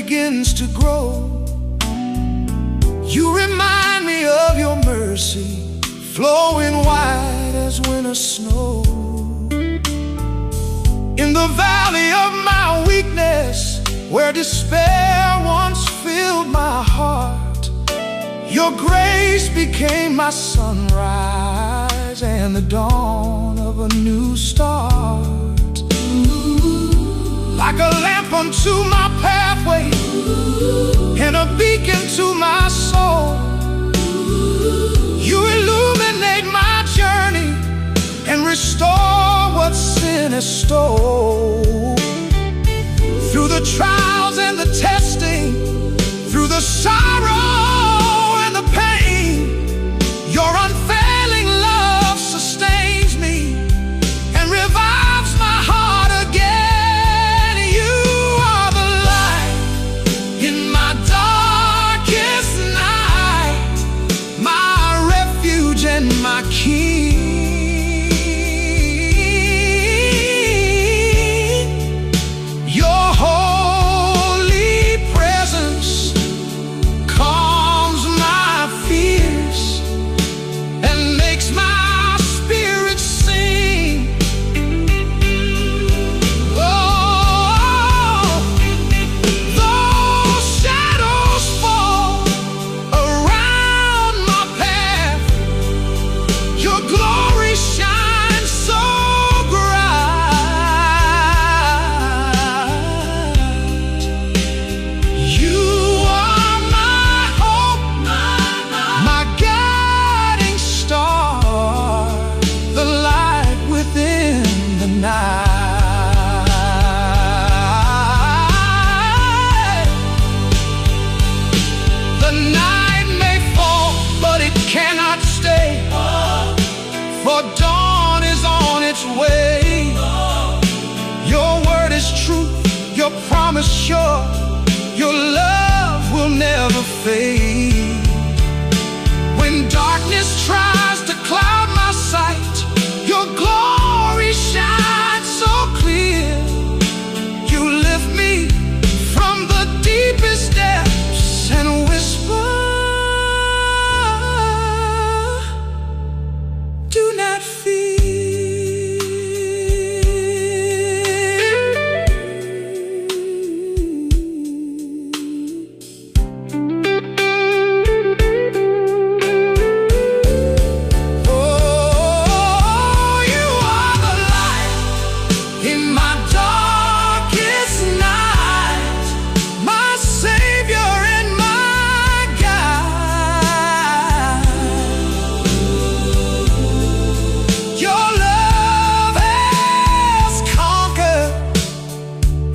begins to grow. You remind me of your mercy, flowing white as winter snow. In the valley of my weakness, where despair once filled my heart, your grace became my sunrise and the dawn of a new start. Like a lamp unto my pathway and a beacon to my soul, you illuminate my journey and restore what sin has stole. Through the trials and the testing, through the sorrow and the pain, your unfailing love sustains me and revives my heart again. You are the light in my darkest night, my refuge and my king. Your holy presence calms my fears and makes my spirit sing. Oh, though shadows fall around my path, your glory shines so bright. You are my hope, my guiding star, the light within the night. The night may fall, but it cannot stay, for dawn is on its way. Your word is true, your promise sure, your love will never fade. When darkness tries to cloud my sight, your glory shines so clear. You lift me from the deepest depths and whisper, do not fear. Oh, you are the light in my darkest night, my Savior and my guide. Your love has conquered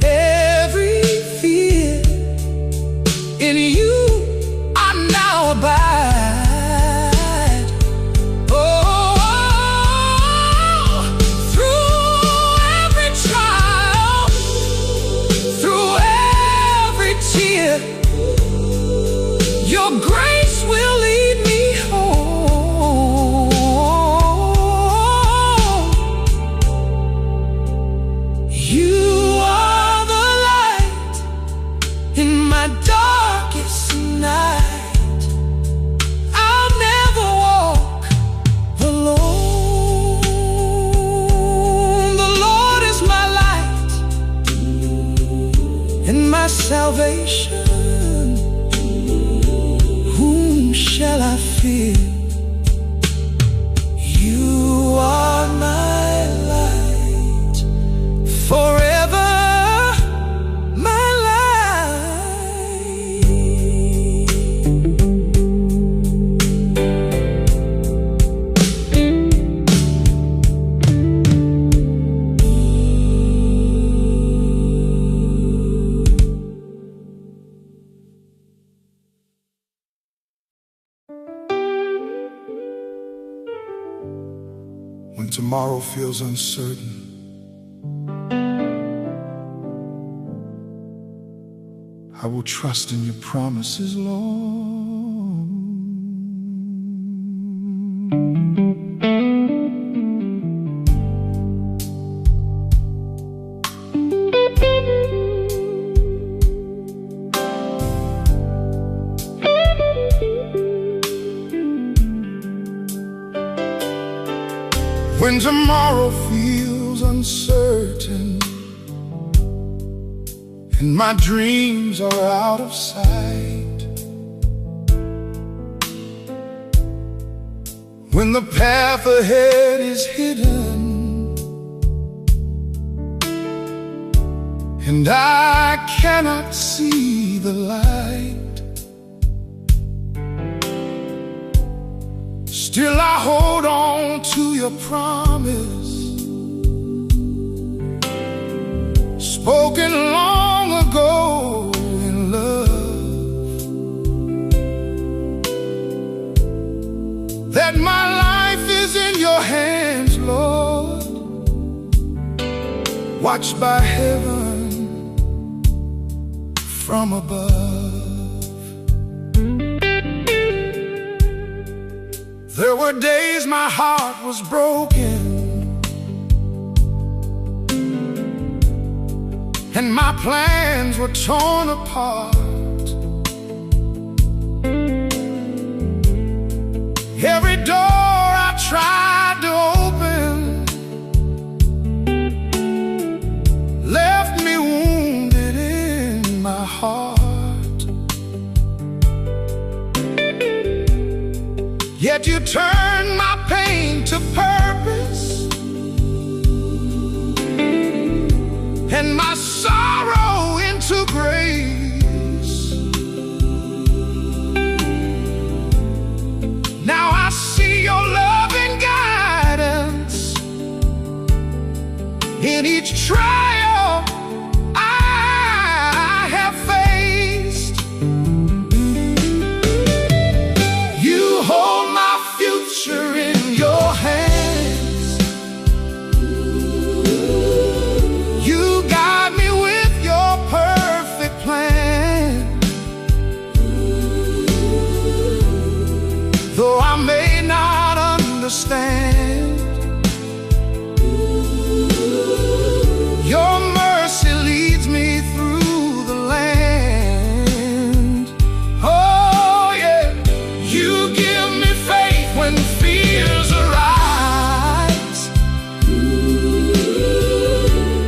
every fear. In you I now abide. Oh, through every trial, through every tear, your grace will lead me home. You are the light in my darkest night. I'll never walk alone. The Lord is my light and my salvation. Whom shall I fear? You are my light forever, my light. When tomorrow feels uncertain, I will trust in your promises, Lord. When tomorrow feels uncertain and my dreams are out of sight, when the path ahead is hidden and I cannot see the light, still I hold on to your promise, spoken long ago in love, that my life is in your hands, Lord, watched by heaven from above. There were days my heart was broken and my plans were torn apart. Every door I tried to open left me wounded in my heart. Yet you turned my pain to purpose and my sorrow into grace. Now I see your love and guidance in each trial I have faced. You hold my future in your hands. You guide me with your perfect plan. Though I may not understand, your mercy leads me through the land. Oh yeah, you give me faith when fears arise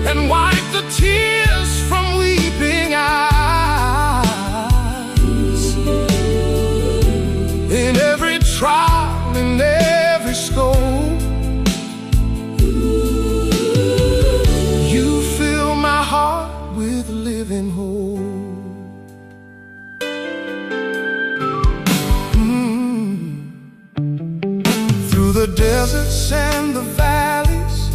and wipe the tears from weeping eyes. In every trial, in every scope, you fill my heart with living hope. Through the deserts and the valleys,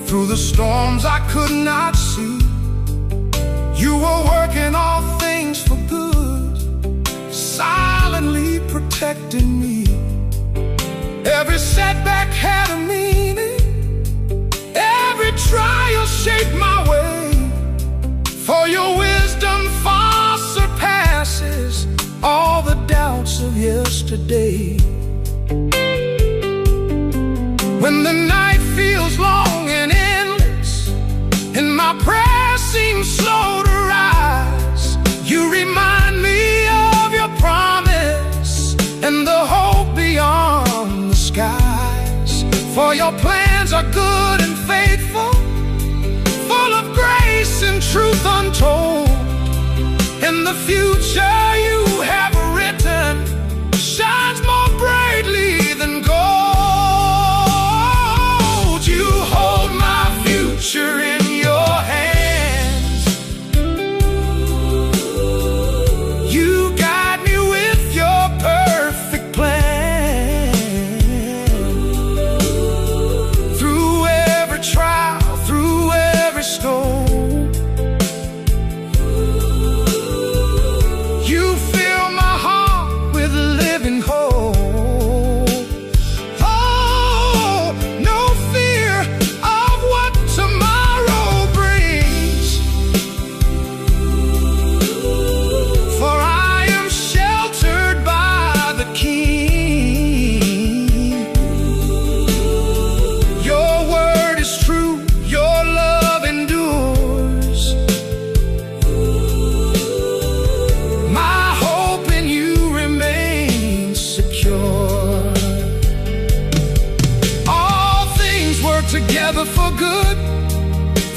through the storms I could not see, you were working all things for good, silently protecting me. Every setback had a meaning, every trial shaped my way, for your wisdom far surpasses all the doubts of yesterday. When the night feels long and endless and my prayer seems slow to rise, you remind me of your promise and the hope beyond the skies. For your plans are good and faithful, full of grace and truth untold, and the future you have written shines more brightly than gold. You hold my future in your hands. You guide me with your perfect plan. Through every trial, through every storm, you fill my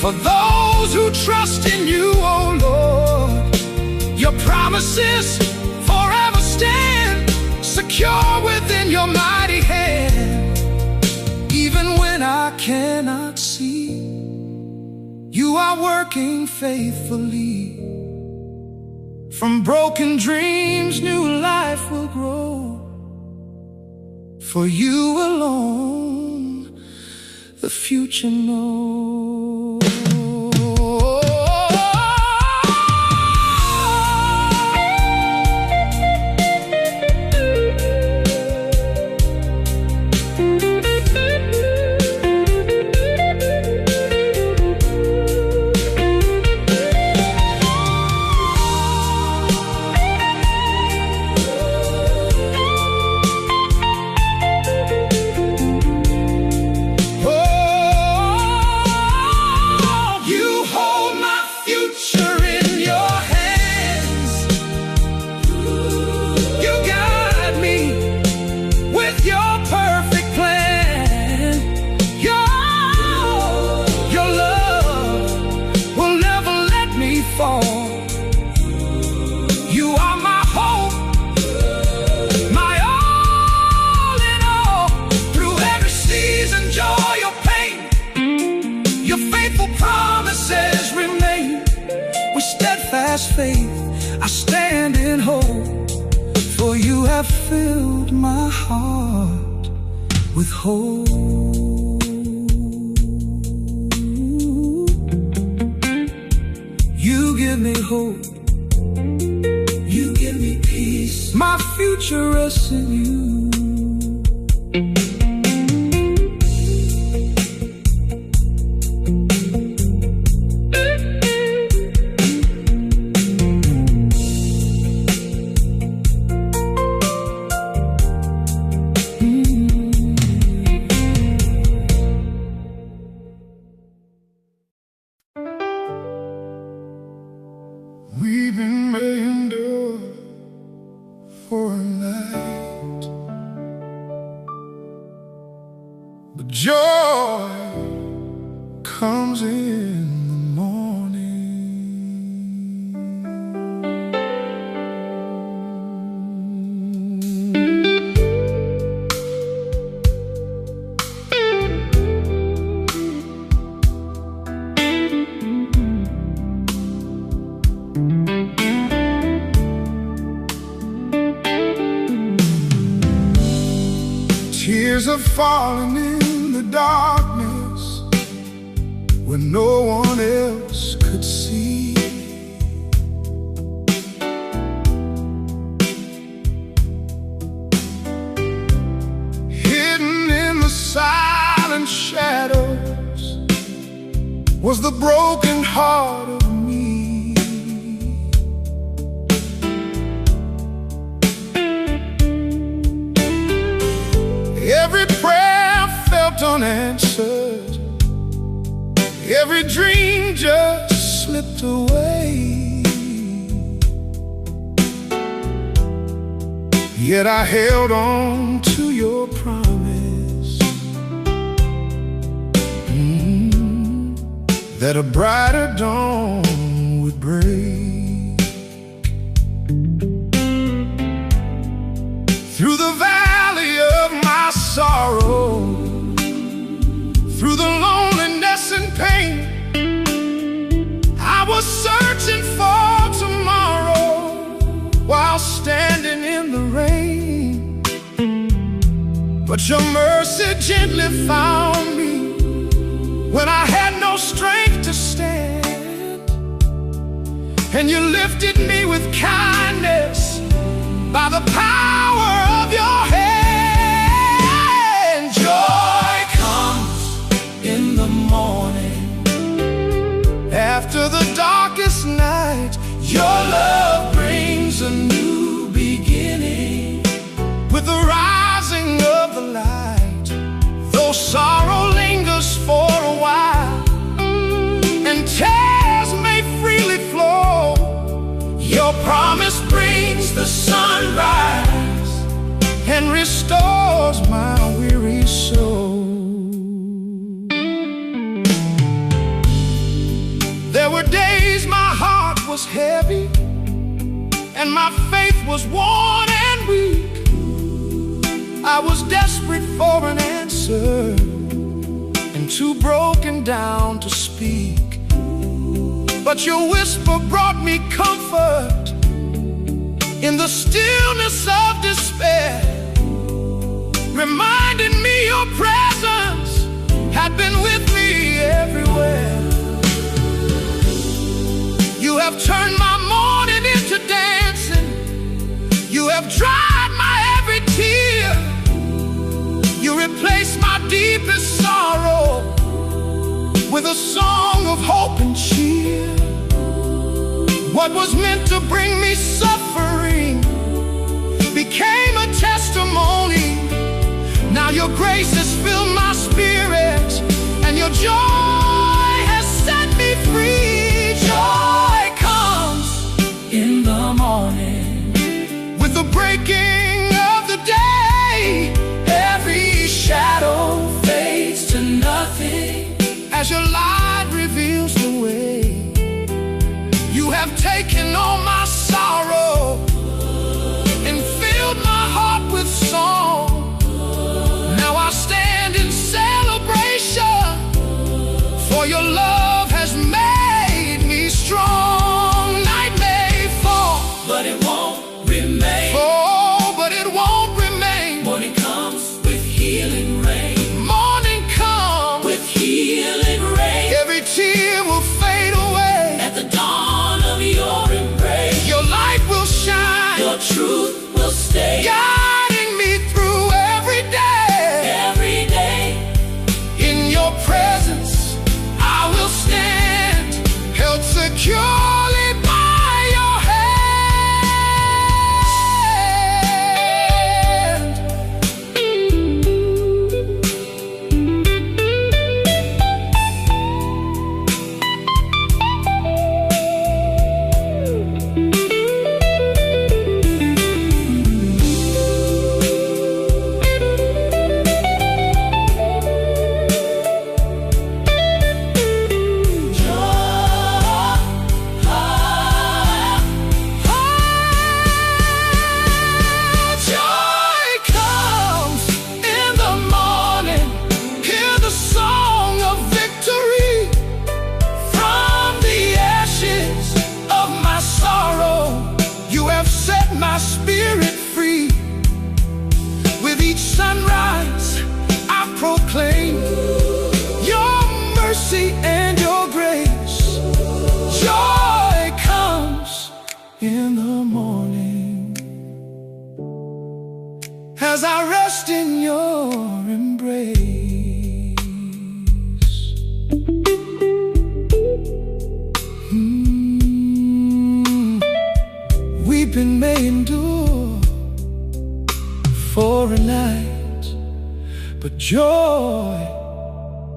For those who trust in you, oh Lord, your promises forever stand, secure within your mighty hand. Even when I cannot see, you are working faithfully. From broken dreams, new life will grow. For you alone, the future knows. You are my hope, my all in all. Through every season, joy or pain, your faithful promises remain. With steadfast faith, I stand in hope, for you have filled my heart with hope. You give me hope, you give me peace. My future rests in you. Weeping may endure for a night, but joy comes in the morning. Tears are falling in the darkness when no one else could see. Hidden in the silent shadows was the broken heart of me. Every prayer felt unanswered, every dream just slipped away. Yet I held on to your promise, that a brighter dawn would break. Through the valley of my sorrow, through the loneliness and pain, I was searching for tomorrow while standing in the rain. But your mercy gently found me when I had no strength to stand, and you lifted me with kindness by the power of your hand. Joy comes in the morning, after the darkest night. Your love brings a new beginning with the rising of the light. Though sorrow lingers for a while and tears may freely flow, your promise brings the sunrise and restores my weary soul. was heavy and my faith was worn and weak. I was desperate for an answer and too broken down to speak. But your whisper brought me comfort in the stillness of despair, reminding me your presence had been with me everywhere. You have turned my mourning into dancing. You have dried my every tear. You replaced my deepest sorrow with a song of hope and cheer. What was meant to bring me suffering became a testimony. Now your grace has filled my spirit, and your joy has set me free. Joy comes in the morning with the breaking of the day. Every shadow fades to nothing as your light reveals the way. You have taken all my sorrow and filled my heart with song. Now I stand in celebration, for your love has made me strong. Night may fall, but it won't remain. Oh, but it won't remain. Morning comes with healing rain. Morning comes with healing rain. Every tear will fade away at the dawn of your embrace. Your light will shine, your truth will stay, guiding me through every day. Every day in your presence I will stand, held securely by your hand. My spirit free. With each sunrise I proclaim your mercy and your grace. Joy comes in the morning as I rest in your embrace. Weeping may endure for a night, but joy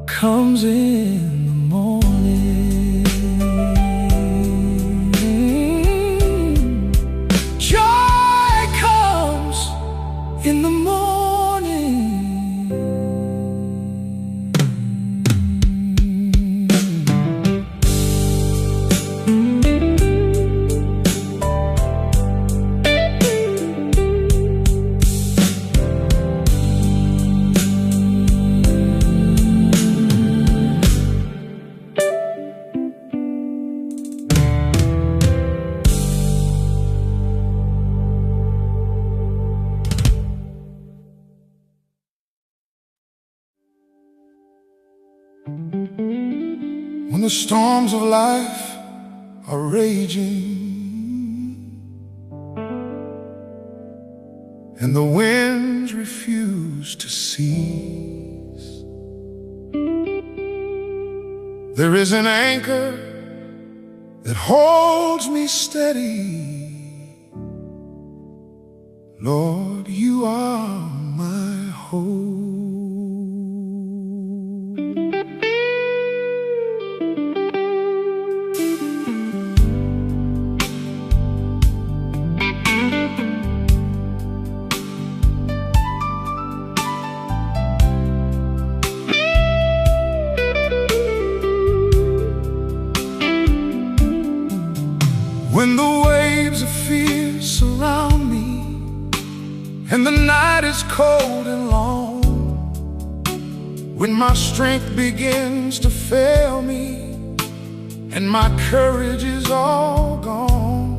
comes in the morning. Joy comes in the morning. When the storms of life are raging and the winds refuse to cease, there is an anchor that holds me steady. Lord, you are my hope. When the waves of fear surround me, and the night is cold and long, when my strength begins to fail me, and my courage is all gone,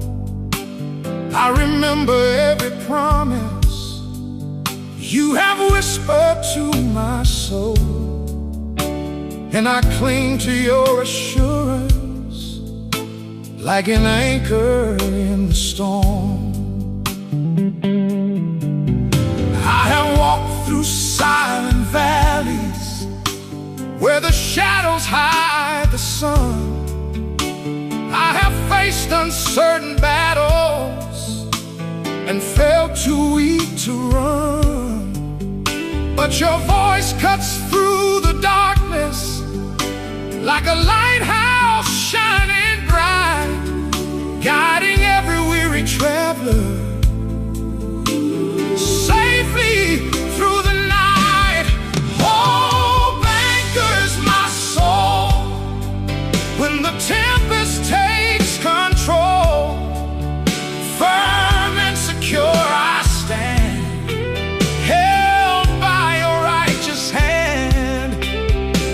I remember every promise you have whispered to my soul, and I cling to your assurance like an anchor in the storm. I have walked through silent valleys where the shadows hide the sun. I have faced uncertain battles and felt too weak to run, but your voice cuts through the darkness like a lighthouse shining bright, guiding every weary traveler safely through the night. Hope anchors my soul when the tempest takes control. Firm and secure I stand, held by your righteous hand.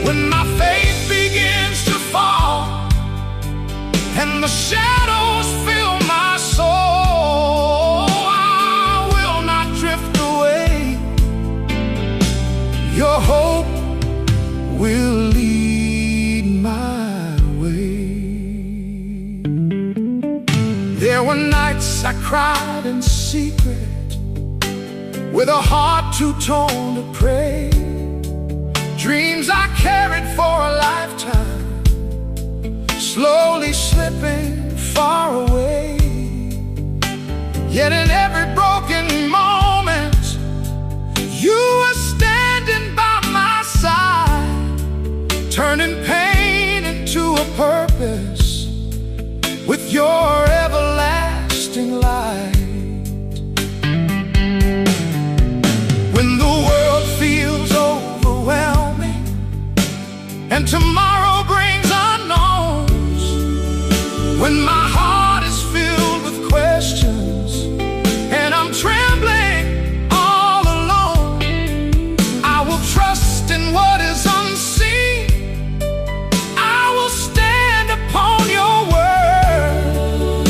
When my faith begins to fall and the shadows fill my soul, I will not drift away. Your hope will lead my way. There were nights I cried in secret, with a heart too torn to pray. Dreams I carried for a lifetime, slowly slipping far away. Yet in every broken moment, you were standing by my side, turning pain into a purpose with your everlasting light. When the world feels overwhelming and tomorrow brings unknowns, when my heart is filled with questions and I'm trembling all alone, I will trust in what is unseen. I will stand upon your word,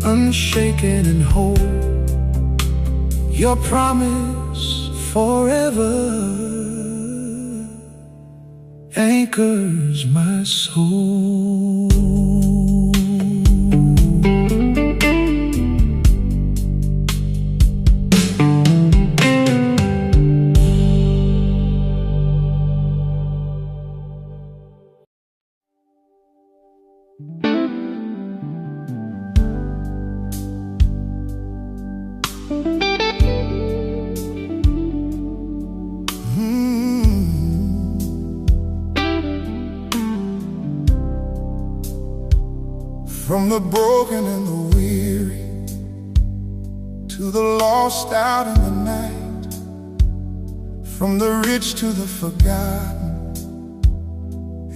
unshaken and whole. Your promise forever anchors my soul. From the broken and the weary, to the lost out in the night, from the rich to the forgotten,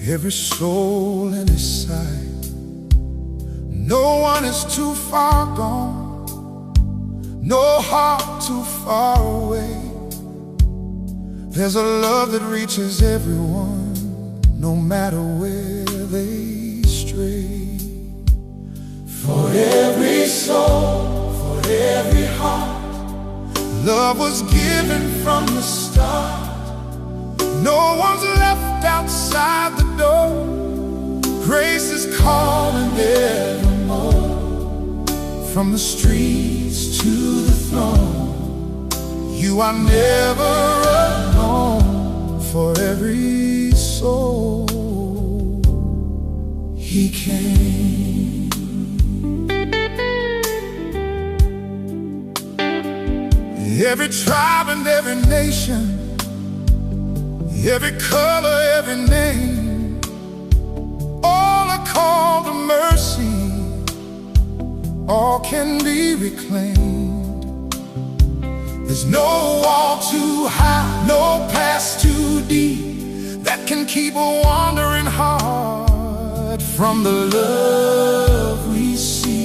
every soul in His sight. No one is too far gone, no heart too far away. There's a love that reaches everyone, no matter where they stray. For every soul, for every heart, love was given from the start. No one's left outside the door. Grace is calling evermore. From the streets to the throne, you are never alone. For every soul, He came. Every tribe and every nation, every color, every name, all are called to mercy, all can be reclaimed. There's no wall too high, no past too deep, that can keep a wandering heart from the love we see.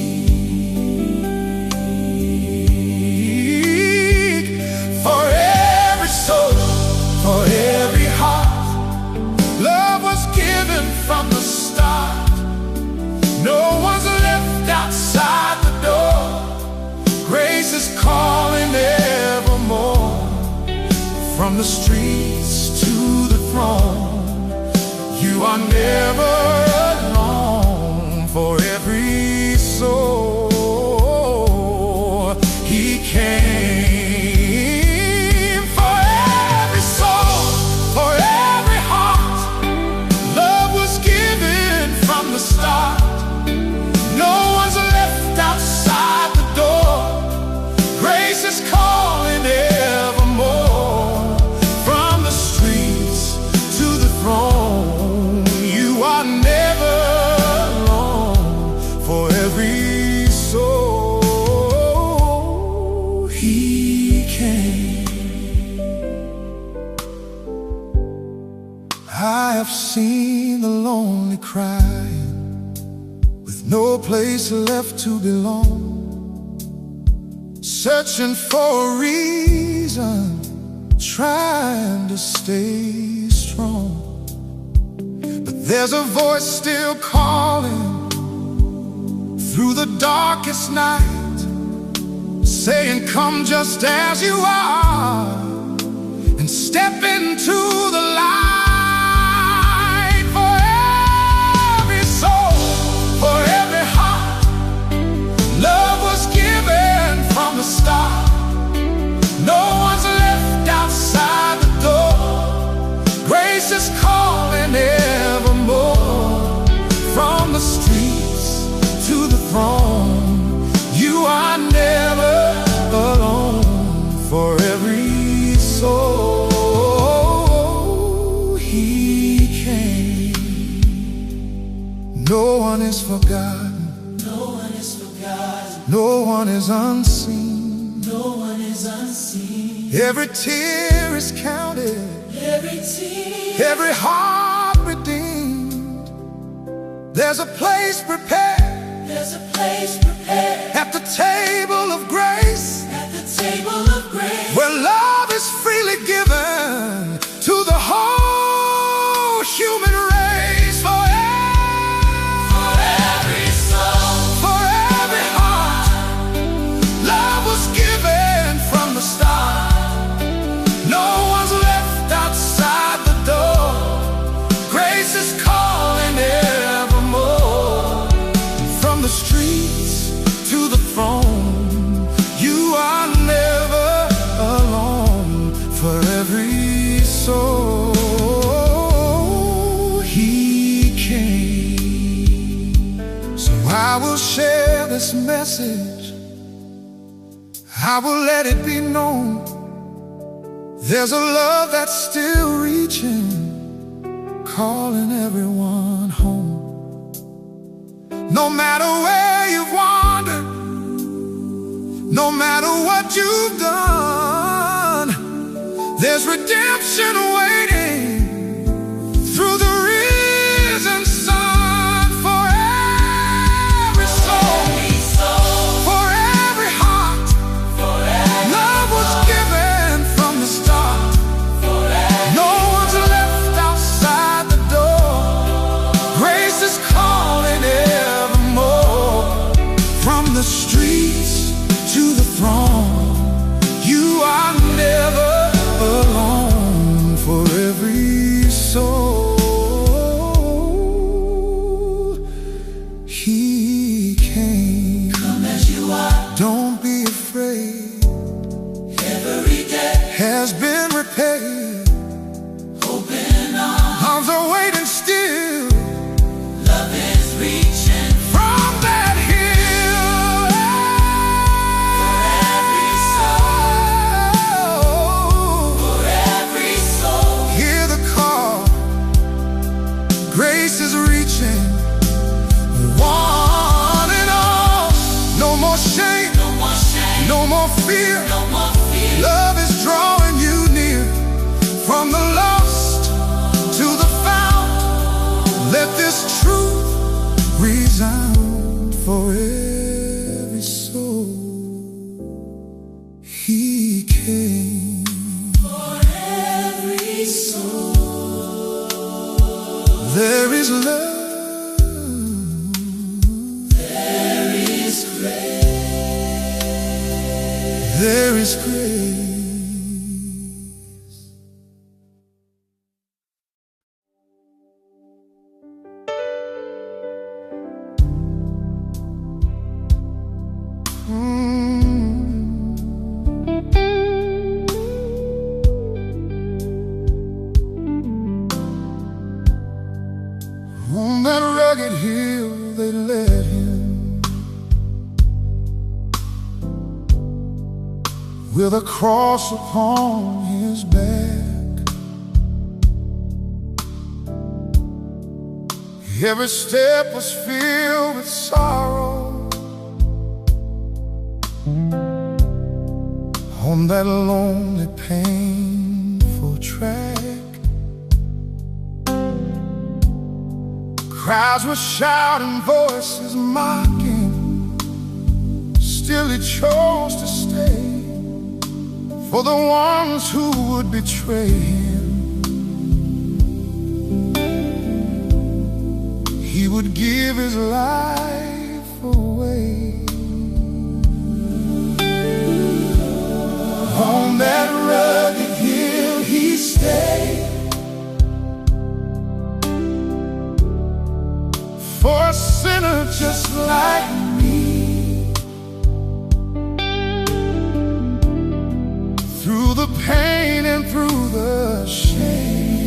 For every soul, for every heart, love was given from the start. No one's left outside the door. Grace is calling evermore. From the streets to the throne, you are never alone. For every soul, He came. I have seen the lonely crying, with no place left to belong, searching for a reason, trying to stay strong. But there's a voice still calling through the darkest night, saying, come just as you are, and step into the light. Start. No one's left outside the door. Grace is calling evermore. From the streets to the throne, you are never alone. For every soul, He came. No one is forgotten. No one is forgotten. No one is unseen. No one is unseen. Every tear is counted. Every tear. Every heart redeemed. There's a place prepared. There's a place prepared at the table of grace. At the table of grace, where love is freely given to the whole human race. For every soul, for every heart, streets to the throne, you are never alone. For every soul he came. So I will share this message, I will let it be known. There's a love that's still reaching, calling everyone home. No matter where you've wandered, no matter what you've done, there's redemption waiting through the risen sun. For every soul, for every heart, love was given from the start. No one's left outside the door. Grace is calling evermore. From the streets to the throne, you are never alone. For every soul he came. Come as you are, don't be afraid. Every debt has been repaid. Open arms are waiting still. Love is reaching from that hill. For every soul, hear the call. Grace is reaching, one and all. No more shame, no more fear. Love is drawing you near. From the lost to the found, let this truth resound. For every soul he came. For every soul there is love, there is grace, there is grace. On that rugged hill they led him, with a cross upon his back. Every step was filled with sorrow. On that lonely, painful track, crowds were shouting, voices mocking. Still he chose to stay, for the ones who would betray him. He would give his life